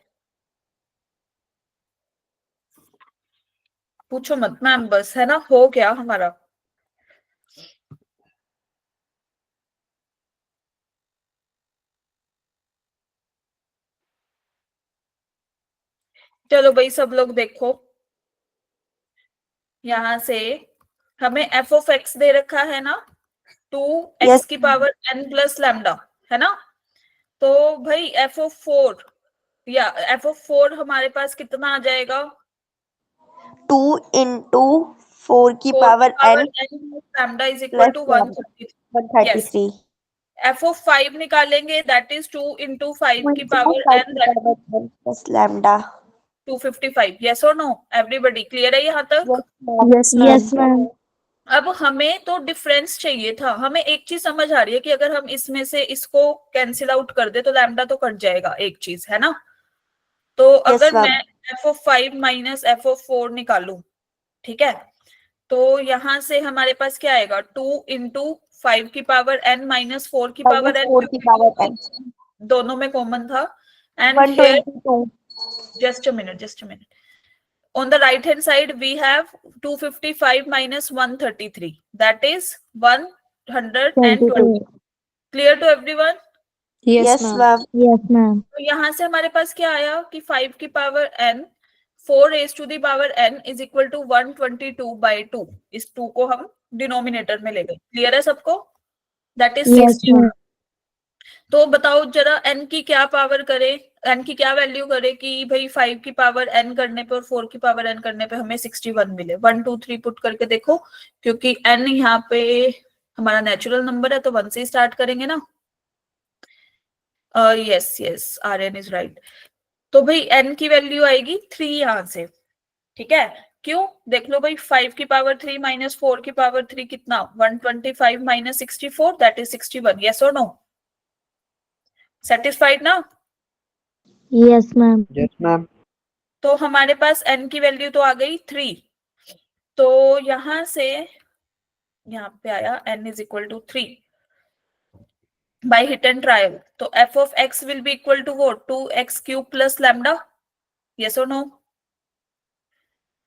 पूछो मत मैम, बस है ना, हो गया हमारा। चलो भाई सब लोग देखो, यहां से हमें एफ ऑफ एक्स दे रखा है ना, 2x यस की पावर n प्लस लैम्डा, है ना। तो भाई एफ ऑफ 4 या एफ ऑफ 4 हमारे पास कितना आ जाएगा? 2 इंटू 4 की 4 की power power n n lambda is equal plus two 133। Yes. 133 F of 5 निकालेंगे, दैट इज 2 इंटू 5 की पावर 5 n, की power n plus lambda. 255। Yes और नो? एवरीबडी क्लियर है यहाँ तक? Yes, ma'am. Yes ma'am. अब हमें तो डिफरेंस चाहिए था। हमें एक चीज समझ आ रही है कि अगर हम इसमें से इसको कैंसिल आउट कर दे तो लैम्डा तो कट जाएगा, एक चीज है ना। तो यस अगर मैं ma'am. F of 5 minus F of 4 निकालू, ठीक है, तो यहां से हमारे पास क्या आएगा? 2 इंटू 5 की पावर n माइनस 4 की पावर माइनस n, 4 की पावर n दोनों में कॉमन था। And here 122 just a minute, just a minute, on the right hand side we have 255 minus 133, that is 120. Clear to everyone? Yes, yes ma'am. Ma'am. Yes ma'am. तो यहां से हमारे पास क्या आया कि 5 की power n 4 raised to the power n is equal to 122 by 2। इस 2 को हम डिनोमिनेटर में ले गए। क्लियर है सबको? That is yes 60। मैम। तो बताओ जरा n की क्या पावर करे, n की क्या वैल्यू करे कि भाई 5 की पावर n करने पे और 4 की पावर n करने पे हमें 61 मिले। 1 2 3 पुट करके देखो, क्योंकि n यहाँ पे हमारा नेचुरल नंबर है तो 1 से स्टार्ट करेंगे ना। Yes yes, Aryan is right. तो भाई n की वैल्यू आएगी 3 यहां से, ठीक है। क्यों? देख लो भाई, 5 की पावर 3 माइनस 4 की पावर 3 कितना? 125 माइनस 64, दैट इज 61। यस और नो? सेटिस्फाइड ना? Yes ma'am. Yes ma'am. तो हमारे पास n की वैल्यू तो आ गई 3। तो यहां से यहाँ पे आया n is equal to 3 by hit and trial. तो f of x will be equal to वो 2x cube plus lambda. Yes और no?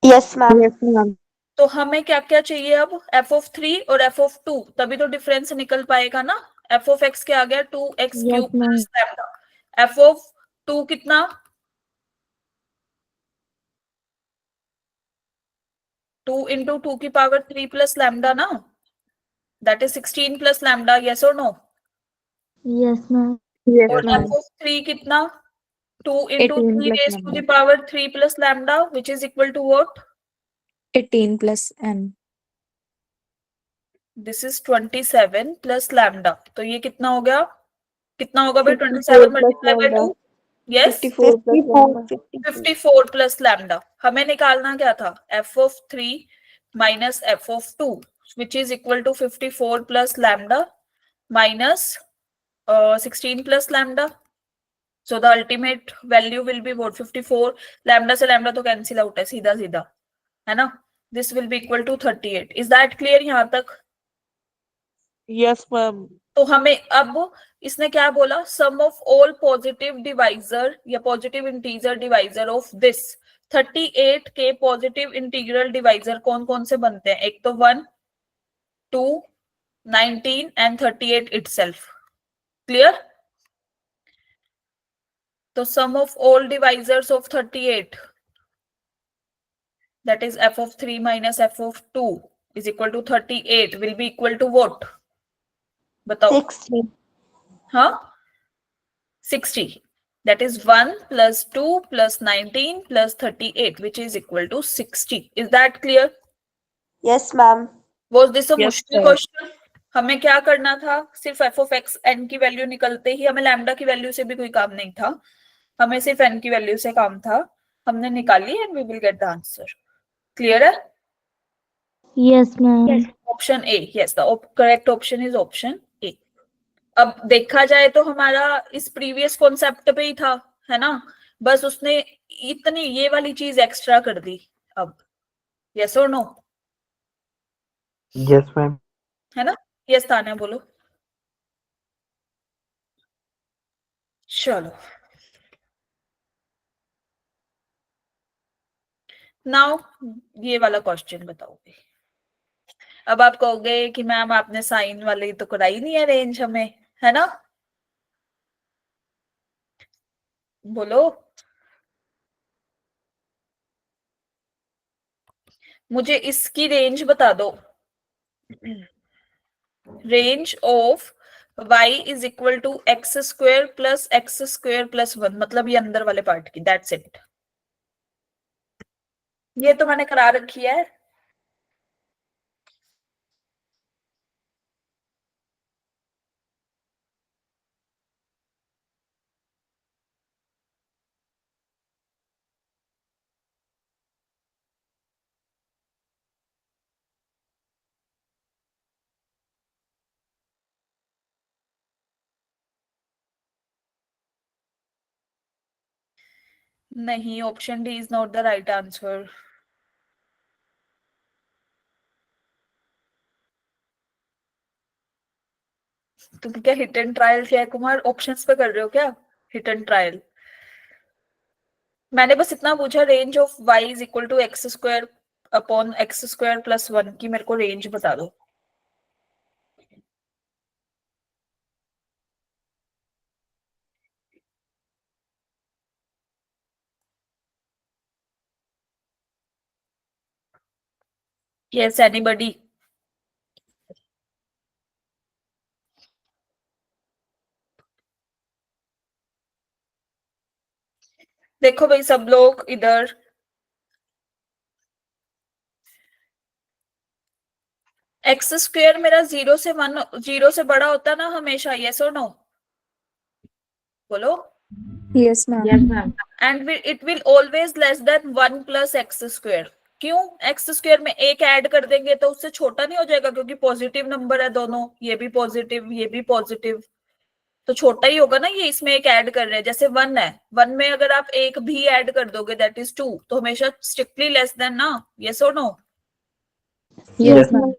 Yes ma'am. Yes, ma'am. तो हमें क्या क्या चाहिए अब? f ऑफ 3 और f ऑफ 2, तभी तो डिफरेंस निकल पाएगा ना। f ऑफ x क्या आ गया? 2x yes cube ma'am. Plus lambda. f of 2 कितना? 2 इंटू 2 की पावर 3 प्लस लैम्डा ना, that is 16 plus lambda. Yes और नो? Yes ma'am. Yes, और ma'am. f ऑफ 3 कितना? 2 into 18 3 plus raised to lambda. the power 3 plus lambda, which is equal to what? 18 plus n. This is 27 plus lambda. तो ये कितना हो गया? कितना होगा भाई? 54 27 plus multiplied by lambda। 2? Yes? 54 plus lambda। 54 plus lambda। हमें निकालना क्या था? f of 3 minus f of 2, which is equal to 54 plus lambda minus 16 plus lambda. So the ultimate value will be what? 54। lambda से lambda तो cancel out है सीधा सीधा, है ना। This will be equal to 38। Is that clear यहाँ तक? Yes ma'am. तो हमें अब इसने क्या बोला? Sum of all positive divisor या positive integer divisor of this 38 के पॉजिटिव इंटीग्रल डिवाइजर कौन कौन से बनते हैं? एक तो 1 2 19 and 38 itself. Clear? So sum of all divisors of 38, that is f of 3 minus f of 2 is equal to 38 will be equal to what? बताओ. 60. Huh? 60. That is 1 plus 2 plus 19 plus 38, which is equal to 60. Is that clear? Yes, ma'am. Was this a Yes, मुश्किल sir. क्वेश्चन? हमें क्या करना था? सिर्फ f of x n की वैल्यू निकलते ही हमें लैम्डा की वैल्यू से भी कोई काम नहीं था. हमें सिर्फ n की वैल्यू से काम था. हमने निकाली and we will get the answer. Clear है? Yes, ma'am. Option A. Yes, the correct option is option A. अब देखा जाए तो हमारा इस प्रीवियस कॉन्सेप्ट पे ही था, है ना? बस उसने इतनी ये वाली चीज एक्स्ट्रा कर दी. अब यस और नो? Yes, ma'am. है ना? यस तान्या बोलो. चलो, नाउ ये वाला क्वेश्चन बताओगे. अब आप कहोगे कि मैम आपने साइन वाले तो कराई नहीं है रेंज हमें, है ना? बोलो. मुझे इसकी रेंज बता दो. Range of y is equal to x square plus 1, मतलब ये अंदर वाले पार्ट की. That's it. ये तो मैंने करा रखी है. नहीं, option D is not the right answer. तुम क्या हिट एंड ट्रायल जय कुमार ऑप्शंस पे कर रहे हो क्या? Hit and trial. मैंने बस इतना पूछा, range of y is equal to x square upon x square plus 1 की मेरे को रेंज बता दो. Yes, anybody? देखो भाई सब लोग इधर. एक्स स्क्वायर मेरा 0 से 1, 0 से बड़ा होता ना हमेशा. यस और नो? बोलो. Yes, ma'am. And it will always less than 1 plus x square. क्यों? एक्स स्क्वायर में एक ऐड कर देंगे तो उससे छोटा नहीं हो जाएगा, क्योंकि पॉजिटिव नंबर है दोनों. ये भी पॉजिटिव, ये भी पॉजिटिव, तो छोटा ही होगा ना. ये इसमें एक ऐड कर रहे हैं, जैसे 1 है, 1 में अगर आप एक भी ऐड कर दोगे दैट इज 2, तो हमेशा स्ट्रिक्टली लेस देन ना. यस और नो? Yes, ma'am.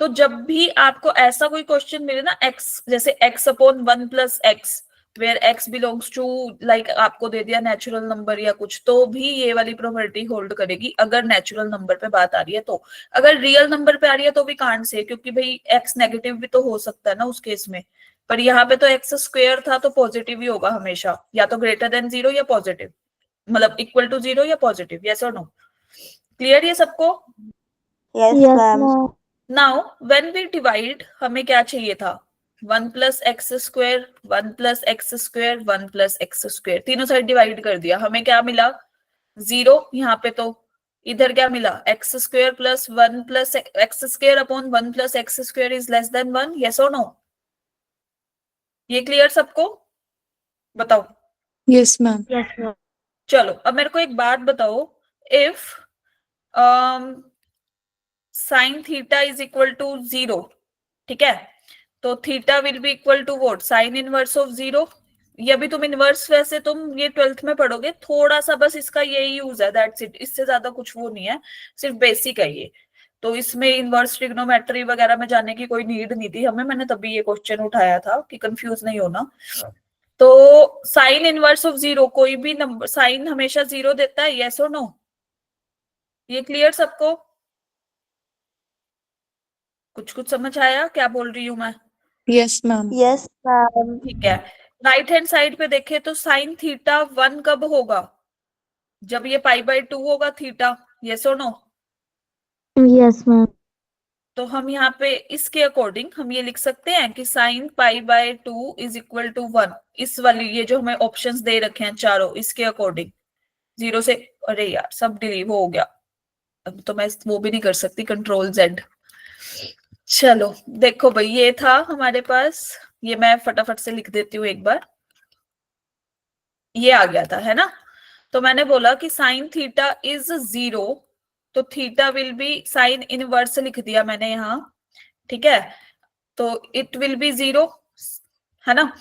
तो जब भी आपको ऐसा कोई क्वेश्चन मिले ना, एक्स जैसे x upon 1 plus x, where x belongs to like आपको दे दिया नेचुरल नंबर या कुछ, तो भी ये वाली प्रॉपर्टी होल्ड करेगी अगर नेचुरल नंबर पे बात आ रही है. तो अगर रियल नंबर पे आ रही है तो भी कांट से, क्योंकि भाई x नेगेटिव भी तो हो सकता है ना उस केस में. पर यहाँ पे तो एक्स स्क्वेयर था तो पॉजिटिव ही होगा हमेशा, या तो ग्रेटर देन 0 या पॉजिटिव, मतलब इक्वल टू 0 या पॉजिटिव. यस और नो? क्लियर ये सबको? Yes, ma'am. Now when we divide, हमें क्या चाहिए था? 1 plus x square, 1 plus x square, 1 plus x square, तीनों साइड डिवाइड कर दिया. हमें क्या मिला? 0. यहाँ पे तो इधर क्या मिला? X square plus 1 plus x square upon 1 plus x square is less then 1. Yes और नो? ये क्लियर सबको? बताओ. Yes, ma'am. चलो, अब मेरे को एक बात बताओ. If sine theta is equal to 0, ठीक है, तो theta will be equal to what? Sine inverse of 0. ये भी तुम इनवर्स, वैसे तुम ये 12th में पढ़ोगे थोड़ा सा, बस इसका यही यूज है, दैट्स इट. इससे ज्यादा कुछ वो नहीं है, सिर्फ बेसिक है ये. तो इसमें इनवर्स ट्रिग्नोमेट्री वगैरह में जाने की कोई नीड नहीं थी हमें. मैंने तभी ये क्वेश्चन उठाया था कि कंफ्यूज नहीं होना. तो साइन इनवर्स ऑफ 0, कोई भी नंबर साइन हमेशा 0 देता है. यस और नो? ये क्लियर सबको? कुछ कुछ समझ आया क्या बोल रही हूँ मैं? Yes, ma'am. Yes ma'am. ठीक है, राइट हैंड साइड पे देखे तो साइन थीटा 1 कब होगा? जब ये π/2 होगा थीटा, यस और नो? Yes ma'am. तो हम यहाँ पे इसके अकॉर्डिंग हम ये लिख सकते हैं कि साइन π/2 इज इक्वल टू 1। इस वाली ये जो हमें ऑप्शंस दे रखे हैं चारों, इसके अकॉर्डिंग 0 से, अरे यार सब डिलीट हो गया, अब तो मैं वो भी नहीं कर सकती, कंट्रोल Z। चलो देखो भाई, ये था हमारे पास, ये मैं फटाफट से लिख देती हूँ एक बार। ये आ गया था, है ना? तो मैंने बोला कि साइन थीटा इज 0, तो theta will B sine inverse लिख दिया मैंने यहाँ, ठीक है? तो इट विल बी 0, है ना?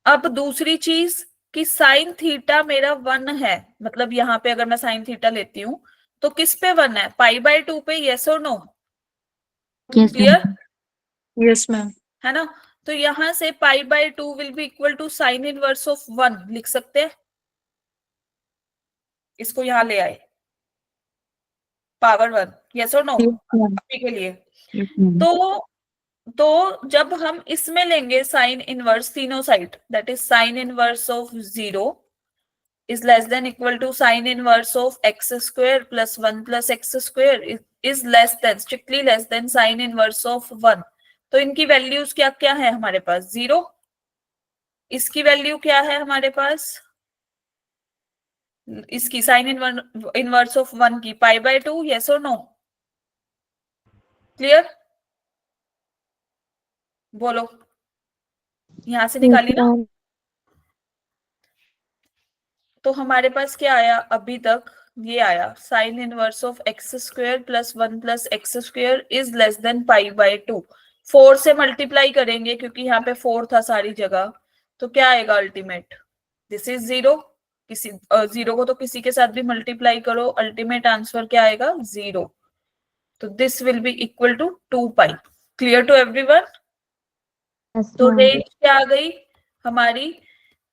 अब दूसरी चीज कि साइन थीटा मेरा 1 है, मतलब यहाँ पे अगर मैं साइन थीटा लेती हूँ तो किस पे 1 है? π/2 पे, यस और no? Yes clear, Yes, ma'am. है ना? तो यहां से π/2 will be equal to sine inverse of 1 लिख सकते हैं, इसको यहां ले आए, पावर 1, यस और नो? Yes, ma'am. अभी के लिए Yes, ma'am. तो जब हम इसमें लेंगे साइन इनवर्स तीनों side, that is sine inverse of 0 is less than equal to sin inverse of x square plus 1 plus x square is less than, strictly less than sin inverse of 1। तो इनकी वैल्यूज क्या क्या है हमारे पास? 0। इसकी वैल्यू क्या है हमारे पास? इसकी साइन इनवर्स ऑफ 1 की π/2, यस और नो? क्लियर, बोलो, यहां से निकाली ना? तो हमारे पास क्या आया अभी तक? ये आया sine inverse of x square plus 1 plus x square is less than π/2। 4 से मल्टीप्लाई करेंगे क्योंकि यहाँ पे 4 था सारी जगह, तो क्या आएगा अल्टीमेट? दिस इज 0, किसी 0 को तो किसी के साथ भी मल्टीप्लाई करो, अल्टीमेट आंसर क्या आएगा? 0। तो this will be equal to 2π। Clear to everyone? तो रेंज क्या आ गई हमारी?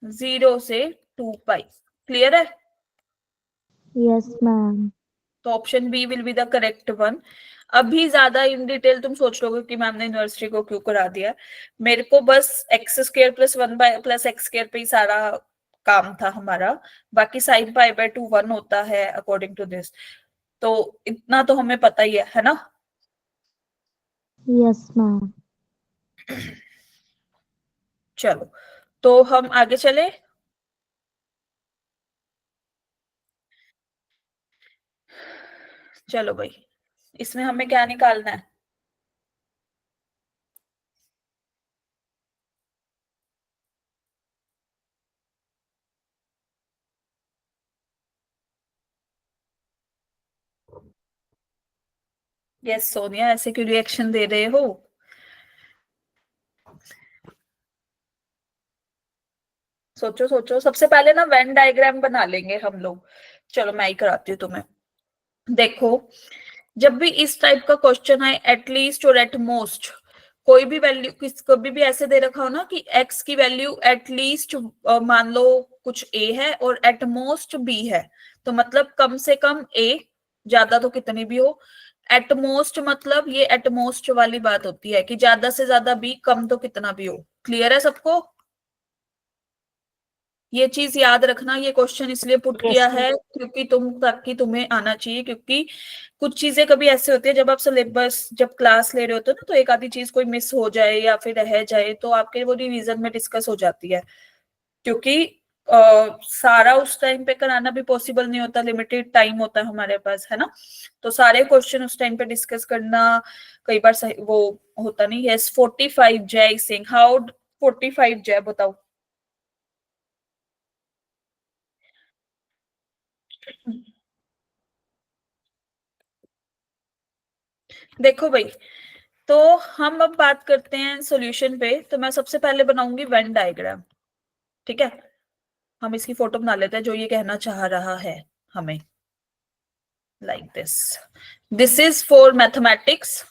0 से 2π। क्लियर है? Yes ma'am. तो option B will be the correct one. अभी ज्यादा इन डिटेल तुम सोच लोगे कि मैम ने यूनिवर्सिटी को क्यों करा दिया, मेरे को बस x square plus 1 plus x square पे ही सारा काम था हमारा, बाकी साइन π/2 1 होता है अकॉर्डिंग टू दिस, तो इतना तो हमें पता ही है ना? Yes ma'am. चलो तो हम आगे चले। चलो भाई, इसमें हमें क्या निकालना है? यस सोनिया, ऐसे क्यों रिएक्शन दे रहे हो? सोचो सोचो, सबसे पहले ना वेन डायग्राम बना लेंगे हम लोग। चलो मैं ही कराती हूँ तुम्हें। देखो, जब भी इस टाइप का क्वेश्चन आए, एटलीस्ट और एट मोस्ट, कोई भी वैल्यू कभी भी ऐसे दे रखा हो ना कि x की वैल्यू एटलीस्ट मान लो कुछ a है और एट मोस्ट b है, तो मतलब कम से कम a, ज्यादा तो कितनी भी हो। एट मोस्ट मतलब ये एट मोस्ट वाली बात होती है कि ज्यादा से ज्यादा b, कम तो कितना भी हो। क्लियर है सबको? ये चीज याद रखना, ये क्वेश्चन इसलिए पुट किया है क्योंकि ताकि तुम्हें आना चाहिए, क्योंकि कुछ चीजें कभी ऐसे होती है जब आप सिलेबस जब क्लास ले रहे होते हो ना, तो एक आधी चीज कोई मिस हो जाए या फिर रह जाए तो आपके वो रिवीजन में डिस्कस हो जाती है, क्योंकि सारा उस टाइम पे कराना भी पॉसिबल नहीं होता, लिमिटेड टाइम होता है हमारे पास, है ना? तो सारे क्वेश्चन उस टाइम पे डिस्कस करना कई बार सही वो होता नहीं। यस 45 जय सिंह, हाउ 45 जय, बताओ। देखो भाई, तो हम अब बात करते हैं सॉल्यूशन पे। तो मैं सबसे पहले बनाऊंगी वेन डायग्राम, ठीक है? हम इसकी फोटो बना लेते हैं जो ये कहना चाह रहा है हमें, like this is for mathematics,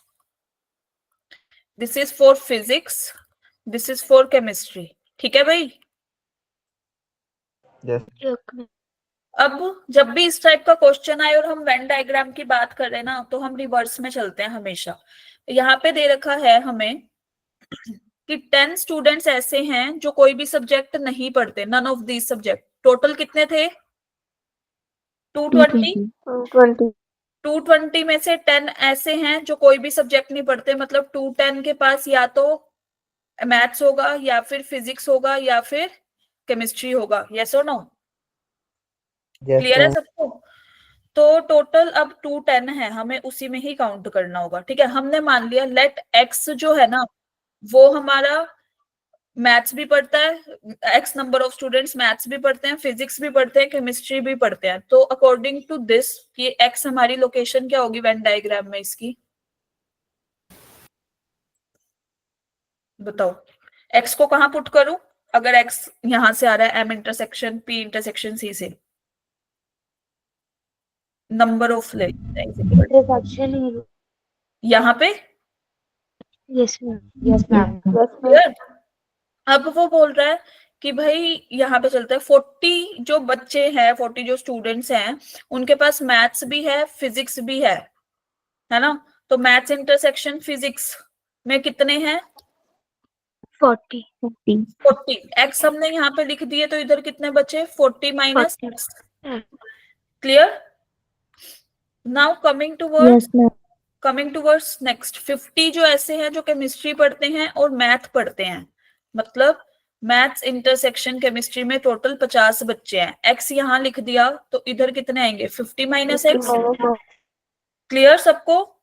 this is for physics, this is for chemistry. ठीक है भाई? Yes. अब जब भी इस टाइप का क्वेश्चन आए और हम वेन डायग्राम की बात करें ना, तो हम रिवर्स में चलते हैं हमेशा। यहाँ पे दे रखा है हमें कि 10 स्टूडेंट्स ऐसे हैं जो कोई भी सब्जेक्ट नहीं पढ़ते, none of these subject. Total कितने थे? 220। 220 में से 10 ऐसे हैं जो कोई भी सब्जेक्ट नहीं पढ़ते, मतलब 210 के पास या तो मैथ्स होगा या फिर फिजिक्स होगा या फिर केमिस्ट्री होगा। यस और नो? क्लियर है सबको? तो टोटल अब 210 है, हमें उसी में ही काउंट करना होगा। ठीक है, हमने मान लिया लेट एक्स जो है ना वो हमारा मैथ्स भी पढ़ता है, x number of students maths भी पढ़ते हैं, फिजिक्स भी पढ़ते हैं, केमिस्ट्री भी पढ़ते हैं। तो अकॉर्डिंग टू दिस ये एक्स हमारी लोकेशन क्या होगी वेन डायग्राम में इसकी? बताओ, एक्स को कहाँ पुट करूं अगर एक्स यहां से आ रहा है M intersection P intersection C से? नंबर ऑफ ले यहाँ पे। Yes ma'am. Clear? अब वो बोल रहा है कि भाई यहाँ पे चलता है 40 जो बच्चे हैं, 40 जो स्टूडेंट्स हैं उनके पास मैथ्स भी है फिजिक्स भी है ना? तो मैथ्स इंटरसेक्शन फिजिक्स में कितने हैं? 40 40। एक्स हमने यहाँ पे लिख दिए तो इधर कितने बचे? 40 minus x. Clear? Now coming towards next 50 जो ऐसे हैं जो केमिस्ट्री पढ़ते हैं और मैथ पढ़ते हैं, मतलब मैथ्स इंटरसेक्शन केमिस्ट्री में टोटल 50 बच्चे हैं। एक्स यहाँ लिख दिया तो इधर कितने आएंगे? 50 माइनस एक्स। क्लियर सबको?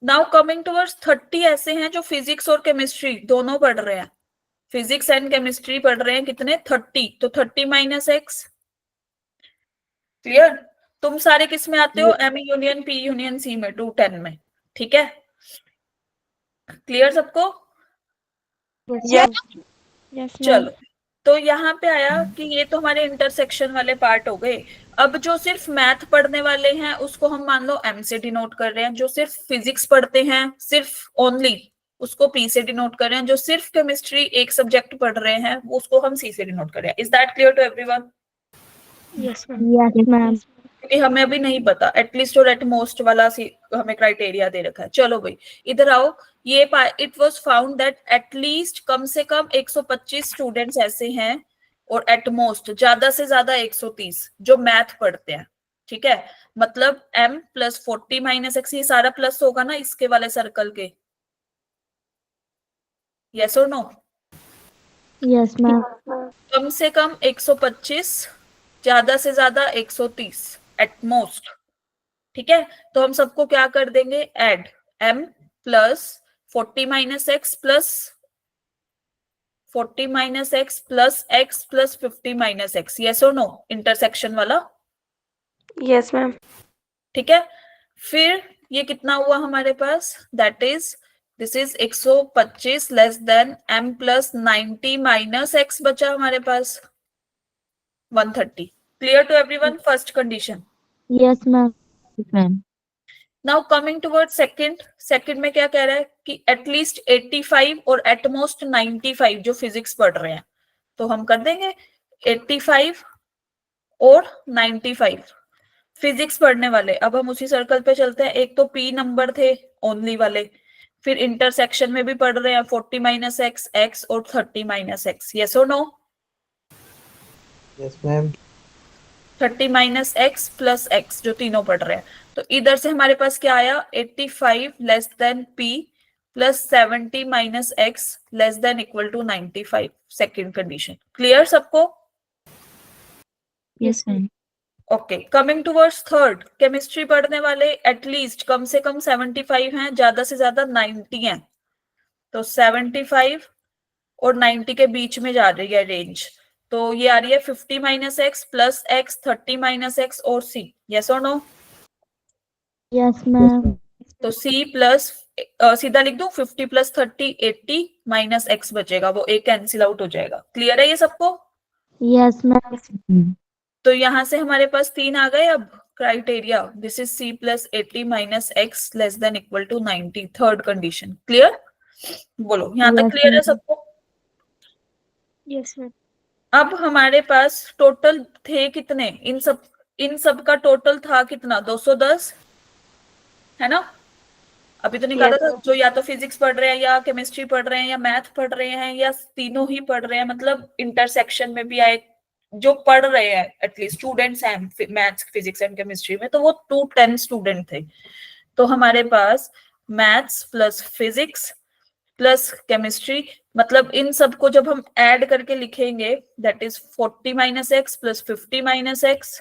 नाउ कमिंग टूवर्ड्स 30 ऐसे हैं जो फिजिक्स और केमिस्ट्री दोनों पढ़ रहे हैं, फिजिक्स एंड केमिस्ट्री पढ़ रहे हैं। कितने? 30। तो 30 माइनस एक्स। क्लियर? तुम सारे किस में आते हो? M union P union C में, 210 में। ठीक है, क्लियर सबको? चलो, तो यहाँ पे आया कि ये तो हमारे इंटरसेक्शन वाले पार्ट हो गए। अब जो सिर्फ मैथ पढ़ने वाले हैं उसको हम मान लो एम से डिनोट कर रहे हैं, जो सिर्फ फिजिक्स पढ़ते हैं सिर्फ ओनली उसको पी से डिनोट कर रहे हैं, जो सिर्फ केमिस्ट्री एक सब्जेक्ट पढ़ रहे हैं वो उसको हम सी से डिनोट कर रहे हैं। Is that clear to everyone? Yes ma'am. क्योंकि हमें अभी नहीं पता एटलीस्ट और एट मोस्ट वाला हमें क्राइटेरिया दे रखा है। चलो भाई इधर आओ। ये it was found that at least कम से कम 125 स्टूडेंट्स ऐसे हैं और एट मोस्ट ज्यादा से ज्यादा 130 जो मैथ पढ़ते हैं। ठीक है, मतलब m प्लस 40 माइनस एक्स, ये सारा प्लस होगा ना इसके वाले सर्कल के? यस और नो? Yes ma'am. कम से कम 125, ज्यादा से ज्यादा 130 एट मोस्ट। ठीक है, तो हम सबको क्या कर देंगे? Add m plus 40 minus x plus 40 minus x plus x plus 50 minus x. Yes और नो? इंटरसेक्शन वाला। Yes ma'am. ठीक है, फिर ये कितना हुआ हमारे पास? That is this is 125 less than m plus 90 minus x बचा हमारे पास 130। Clear to everyone? First condition. Yes ma'am. Now coming toward second में क्या कह रहा है कि एटलीस्ट 85 और एटमोस्ट 95 जो फिजिक्स पढ़ रहे हैं। तो हम कर देंगे 85 और 95 फिजिक्स पढ़ने वाले। अब हम उसी सर्कल पे चलते हैं। एक तो पी नंबर थे ओनली वाले, फिर इंटरसेक्शन में भी पढ़ रहे हैं 40 माइनस एक्स, एक्स और 30 माइनस एक्स। यस और no? Yes ma'am. 30 minus x plus x जो तीनों पढ़ रहे हैं। तो इधर से हमारे पास क्या आया? 85 less than P plus 70 minus x less than equal to 95। Second condition. Clear सबको? Yes ma'am. Okay, coming towards third, chemistry पढ़ने वाले एटलीस्ट कम से कम 75 हैं, ज्यादा से ज्यादा 90 हैं। तो 75 और 90 के बीच में जा रही है रेंज। तो ये आ रही है 50 minus x plus x, 30 minus x और सी। यस और नो? Yes ma'am. तो सी प्लस सीधा लिख दूं 50 प्लस 30 80 माइनस एक्स बचेगा, वो एक कैंसिल आउट हो जाएगा। क्लियर है ये सबको? Yes ma'am. तो यहां से हमारे पास 3 आ गए अब criteria. This is C plus 80 minus x less than equal to 90। Third condition. Clear? बोलो, यहाँ तक Yes, क्लियर है ma'am. सबको? Yes ma'am. अब हमारे पास टोटल थे कितने, इन सब का टोटल था कितना, 210 है ना। अभी तो निकाला था, जो या तो फिजिक्स पढ़ रहे हैं या केमिस्ट्री पढ़ रहे हैं या मैथ पढ़ रहे हैं या तीनों ही पढ़ रहे हैं, मतलब इंटरसेक्शन में भी आए, जो पढ़ रहे हैं एटलीस्ट स्टूडेंट्स हैं मैथ्स फिजिक्स एंड केमिस्ट्री में, तो वो 210 स्टूडेंट थे। तो हमारे पास maths plus physics plus chemistry, मतलब इन सबको जब हम ऐड करके लिखेंगे that is 40 minus x plus 50 minus x,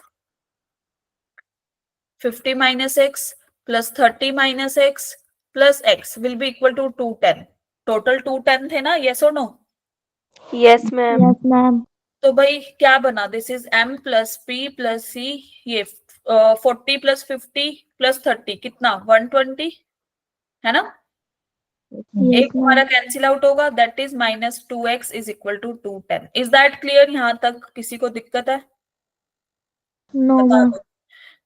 50 minus x plus 30 minus x plus x will be equal to 210। Total 210 थे ना, यस और no? Yes ma'am. Yes ma'am. तो भाई क्या बना, this is m plus p plus c, ये 40 प्लस 50 प्लस 30 कितना 120 है ना। यस एक हमारा मैम। कैंसिल आउट होगा, that is minus 2x is equal to 210। Is that clear? यहाँ तक किसी को दिक्कत है? नो बता मैम। दो।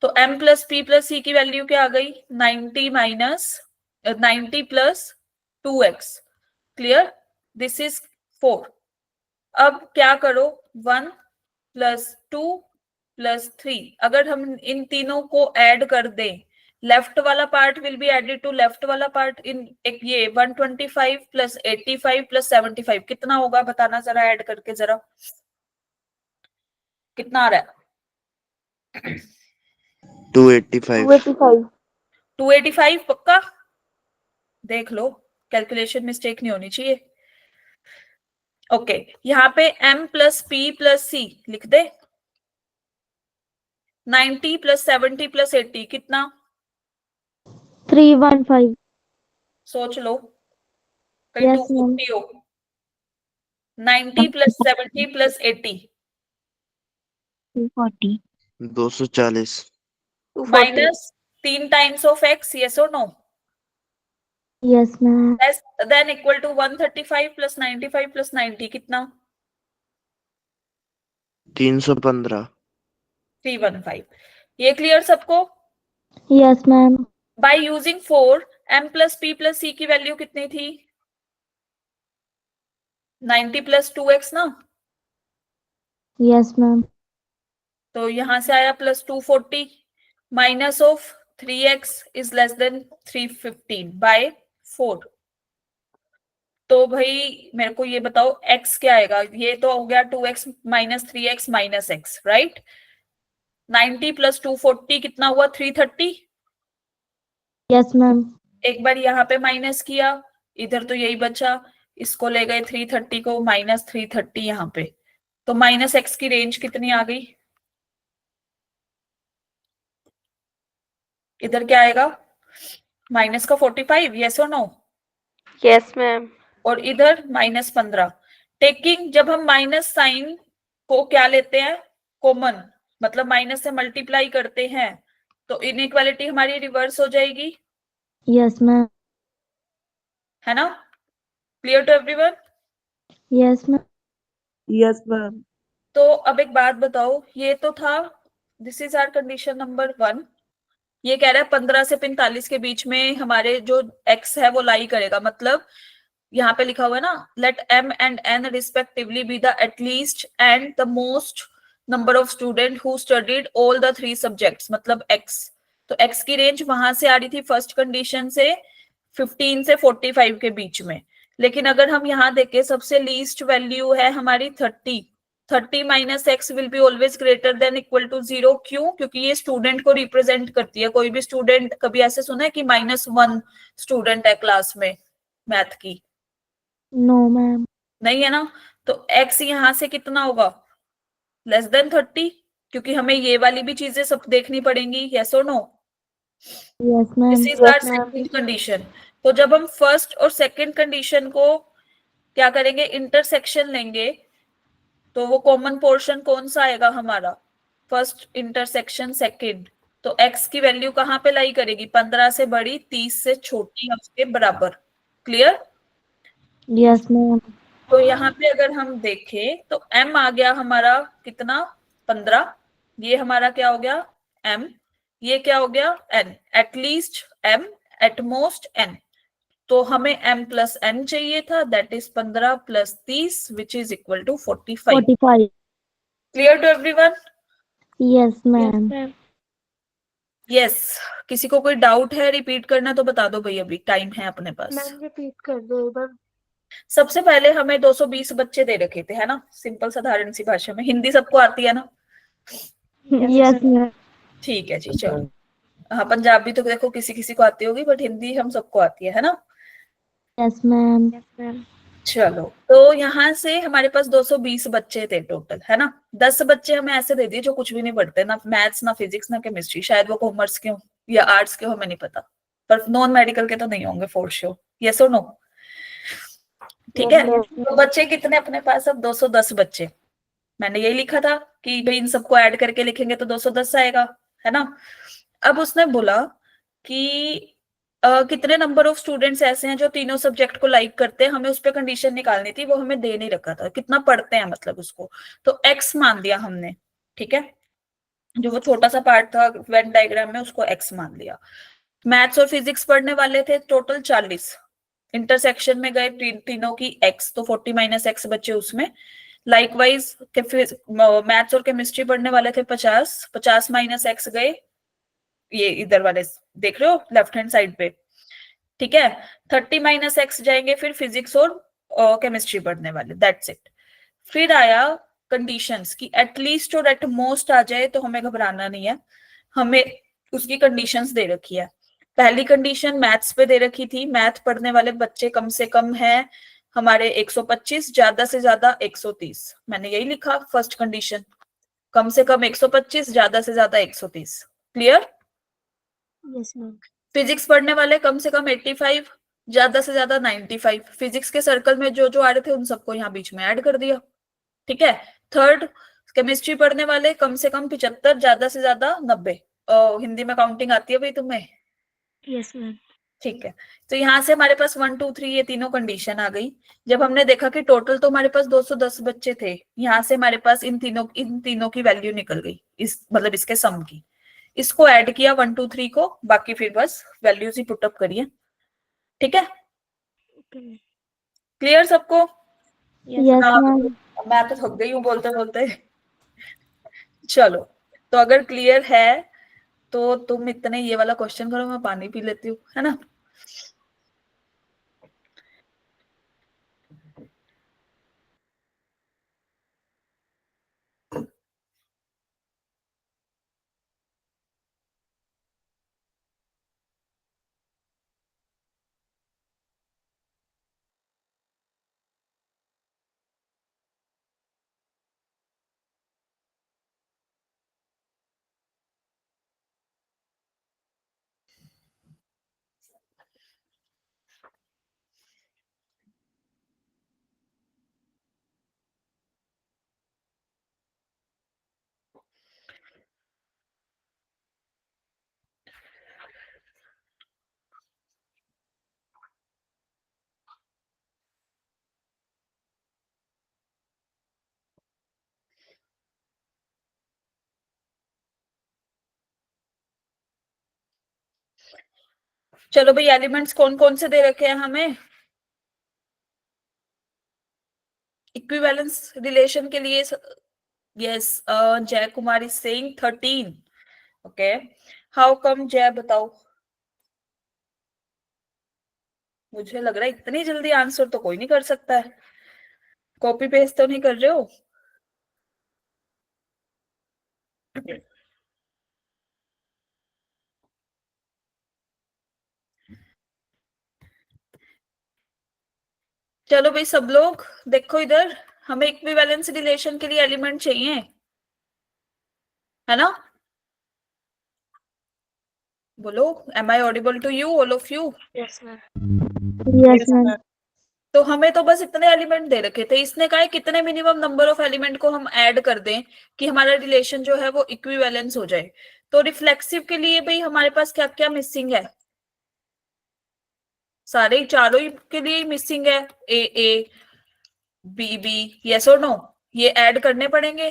तो m plus p plus c की वैल्यू क्या आ गई, 90 minus 90 plus 2x, clear, this is 4। अब क्या करो, 1 प्लस 2 प्लस 3, अगर हम इन तीनों को ऐड कर दें, लेफ्ट वाला part will be added to left वाला पार्ट इन एक, ये 125 प्लस 85 प्लस 75 कितना होगा, बताना जरा, ऐड करके जरा कितना आ रहा है। 285। 285 पक्का? देख लो, कैलकुलेशन मिस्टेक नहीं होनी चाहिए। ओके, यहाँ पे m plus p plus c लिख दे, 90 प्लस 70 प्लस 80 कितना, 315। सोच लो, कहीं यस मैम। 250 हो। 90 plus 70 plus 80 240। 240। Minus 3 times of x, yes और no? Yes ma'am. Then equal to 135 plus 95 plus 90 कितना, 315। 315। ये क्लियर सबको? Yes ma'am. By using 4, m plus p plus c की वैल्यू कितनी थी, 90 प्लस 2x ना, यस मैम। तो यहां से आया plus 240 minus of 3x is less than 315 by 4। तो भाई मेरे को ये बताओ x क्या आएगा, ये तो हो गया 2x minus 3x minus x, right. 90 plus 240 कितना हुआ, 330। Yes ma'am. एक बार यहाँ पे माइनस किया, इधर तो यही बचा, इसको ले गए 330 को, माइनस 330 यहाँ पे, तो माइनस x की रेंज कितनी आ गई, इधर क्या आएगा, माइनस का 45, यस और नो? Yes ma'am. और इधर माइनस 15। टेकिंग, जब हम माइनस साइन को क्या लेते हैं, कॉमन, मतलब माइनस से मल्टीप्लाई करते हैं, तो इनइक्वालिटी हमारी रिवर्स हो जाएगी, यस मैम। है ना। Clear to everyone? Yes ma'am. Yes, ma'am. तो अब एक बात बताओ, ये तो था, this is our condition number 1। ये कह रहा है 15 से 45 के बीच में हमारे जो x है वो लाई करेगा, मतलब यहाँ पे लिखा हुआ है ना, let m and n respectively be the at least and the most number of student who studied all the 3 subjects, मतलब x। तो x की रेंज वहां से आ रही थी फर्स्ट कंडीशन से 15 से 45 के बीच में, लेकिन अगर हम यहाँ देखें, सबसे लीस्ट वैल्यू है हमारी 30। 30 minus x will be always greater than equal to 0, क्यों? क्योंकि ये स्टूडेंट को रिप्रेजेंट करती है। कोई भी स्टूडेंट, कभी ऐसे सुना है कि -1 स्टूडेंट है क्लास में मैथ की? No ma'am. नहीं है ना। तो x यहाँ से कितना होगा, लेस देन 30, क्योंकि हमें ये वाली भी चीजें सब देखनी पड़ेंगी, यस और no? Yes ma'am. This is our second condition. तो जब हम फर्स्ट और सेकंड कंडीशन को क्या करेंगे, इंटरसेक्शन लेंगे, तो वो कॉमन पोर्शन कौन सा आएगा हमारा, फर्स्ट इंटरसेक्शन सेकंड। तो x की वैल्यू कहाँ पे लाई करेगी, 15 से बड़ी, 30 से छोटी या उसके बराबर। क्लियर? Yes ma'am. तो यहाँ पे अगर हम देखें तो m आ गया हमारा कितना, 15, ये हमारा क्या हो गया m, ये क्या हो गया n, at least m, at most n। तो हमें m प्लस n चाहिए था, that is 15 plus 30 which is equal to 45। 45. Clear to everyone? Yes, ma'am. Yes. किसी को कोई डाउट है रिपीट करना तो बता दो भाई, अभी टाइम है अपने पास। मैम रिपीट कर दो एक बार। सबसे पहले हमें 220 बच्चे दे रखे थे, है ना, सिंपल साधारण सी भाषा में। हिंदी सबको आती है ना? Yes, ma'am. ठीक है जी, चलो। हाँ, पंजाबी तो देखो किसी किसी को आती होगी, बट हिंदी हम सबको आती है ना? Yes, ma'am. Yes, ma'am. चलो, तो यहाँ से हमारे पास 220 बच्चे थे टोटल, है ना? 10 बच्चे हमें ऐसे दे दिए जो कुछ भी नहीं पढ़ते, ना मैथ्स, ना फिजिक्स, ना केमिस्ट्री। शायद वो कॉमर्स के हो या आर्ट्स के हो, हमें नहीं पता, पर नॉन मेडिकल के तो नहीं होंगे फॉर श्योर। यस और नो? ठीक है। तो बच्चे कितने अपने पास अब? 210 बच्चे। मैंने यही लिखा था कि भाई इन सबको ऐड करके लिखेंगे तो 210 आएगा, है ना? अब उसने बोला कि कितने नंबर ऑफ स्टूडेंट्स ऐसे हैं जो तीनों सब्जेक्ट को लाइक करते हैं, हमें उस पर कंडीशन निकालनी थी, वो हमें दे नहीं रखा था, कितना पढ़ते हैं मतलब उसको। तो x मान दिया हमने, ठीक है? जो वो छोटा सा पार्ट था वेन डायग्राम में, उसको x मान लिया। मैथ्स और फिजिक्स पढ़ने वाले थे टोटल 40। इंटरसेक्शन में गए तीनों की x, तो 40 माइनस x बच्चे उसमें। लाइकवाइज मैथ्स और केमिस्ट्री पढ़ने वाले थे 50, 50 माइनस x गए ये इधर वाले, देख रहे हो लेफ्ट हैंड साइड पे, ठीक है? 30 माइनस x जाएंगे फिर फिजिक्स और केमिस्ट्री पढ़ने वाले, दैट्स इट। फिर आया कंडीशंस की एटलीस्ट और एट मोस्ट आ जाए तो हमें घबराना नहीं है, हमें उसकी कंडीशंस दे रखी है। पहली कंडीशन मैथ्स पे दे रखी थी, मैथ पढ़ने वाले बच्चे कम से कम है हमारे 125, ज्यादा से ज्यादा 130। मैंने यही लिखा फर्स्ट कंडीशन, कम से कम 125, ज्यादा से ज्यादा 130। क्लियर? Yes, ma'am. फिजिक्स पढ़ने वाले कम से कम 85, ज्यादा से ज्यादा 95। फिजिक्स के सर्कल में जो जो आ रहे थे उन सबको यहाँ बीच में ऐड कर दिया, ठीक है? थर्ड, केमिस्ट्री पढ़ने वाले कम से कम 75, ज्यादा से ज्यादा 90। हिंदी में काउंटिंग आती है भाई तुम्हें? Yes, ma'am. ठीक है। तो यहाँ से हमारे पास 1 2 3 ये तीनों कंडीशन आ गई। जब हमने देखा कि टोटल तो हमारे पास 210 बच्चे थे, यहाँ से हमारे पास इन तीनों की वैल्यू निकल गई, इस मतलब इसके सम की। इसको ऐड किया 1 2 3 को, बाकी फिर बस वैल्यूज ही पुटअप करिए, ठीक है? Okay. क्लियर सबको? Yes, ma'am. मैं तो थक गई हूँ बोलते बोलते। चलो, तो अगर क्लियर है तो तुम इतने ये वाला क्वेश्चन करो, मैं पानी पी लेती हूँ, है ना? चलो भाई, एलिमेंट्स कौन कौन से दे रखे हैं हमें इक्विवेलेंस रिलेशन के लिए? यस, जय Kumar is saying 13। Okay, how come? जय बताओ। मुझे लग रहा है इतनी जल्दी आंसर तो कोई नहीं कर सकता है। कॉपी पेस्ट तो नहीं कर रहे हो? चलो भाई सब लोग देखो इधर, हमें इक्विवेलेंस रिलेशन के लिए एलिमेंट चाहिए, है ना? बोलो, am I audible to you, all of you? Yes, ma'am. Yes, ma'am. तो हमें तो बस इतने एलिमेंट दे रखे थे, इसने कहा है कितने मिनिमम नंबर ऑफ एलिमेंट को हम ऐड कर दें कि हमारा रिलेशन जो है वो इक्विवेलेंस हो जाए। तो रिफ्लेक्सिव के लिए भाई हमारे पास क्या क्या मिसिंग है? सारे ही चारों ही के लिए मिसिंग है, ए ए बी बी, यस और नो? ये ऐड करने पड़ेंगे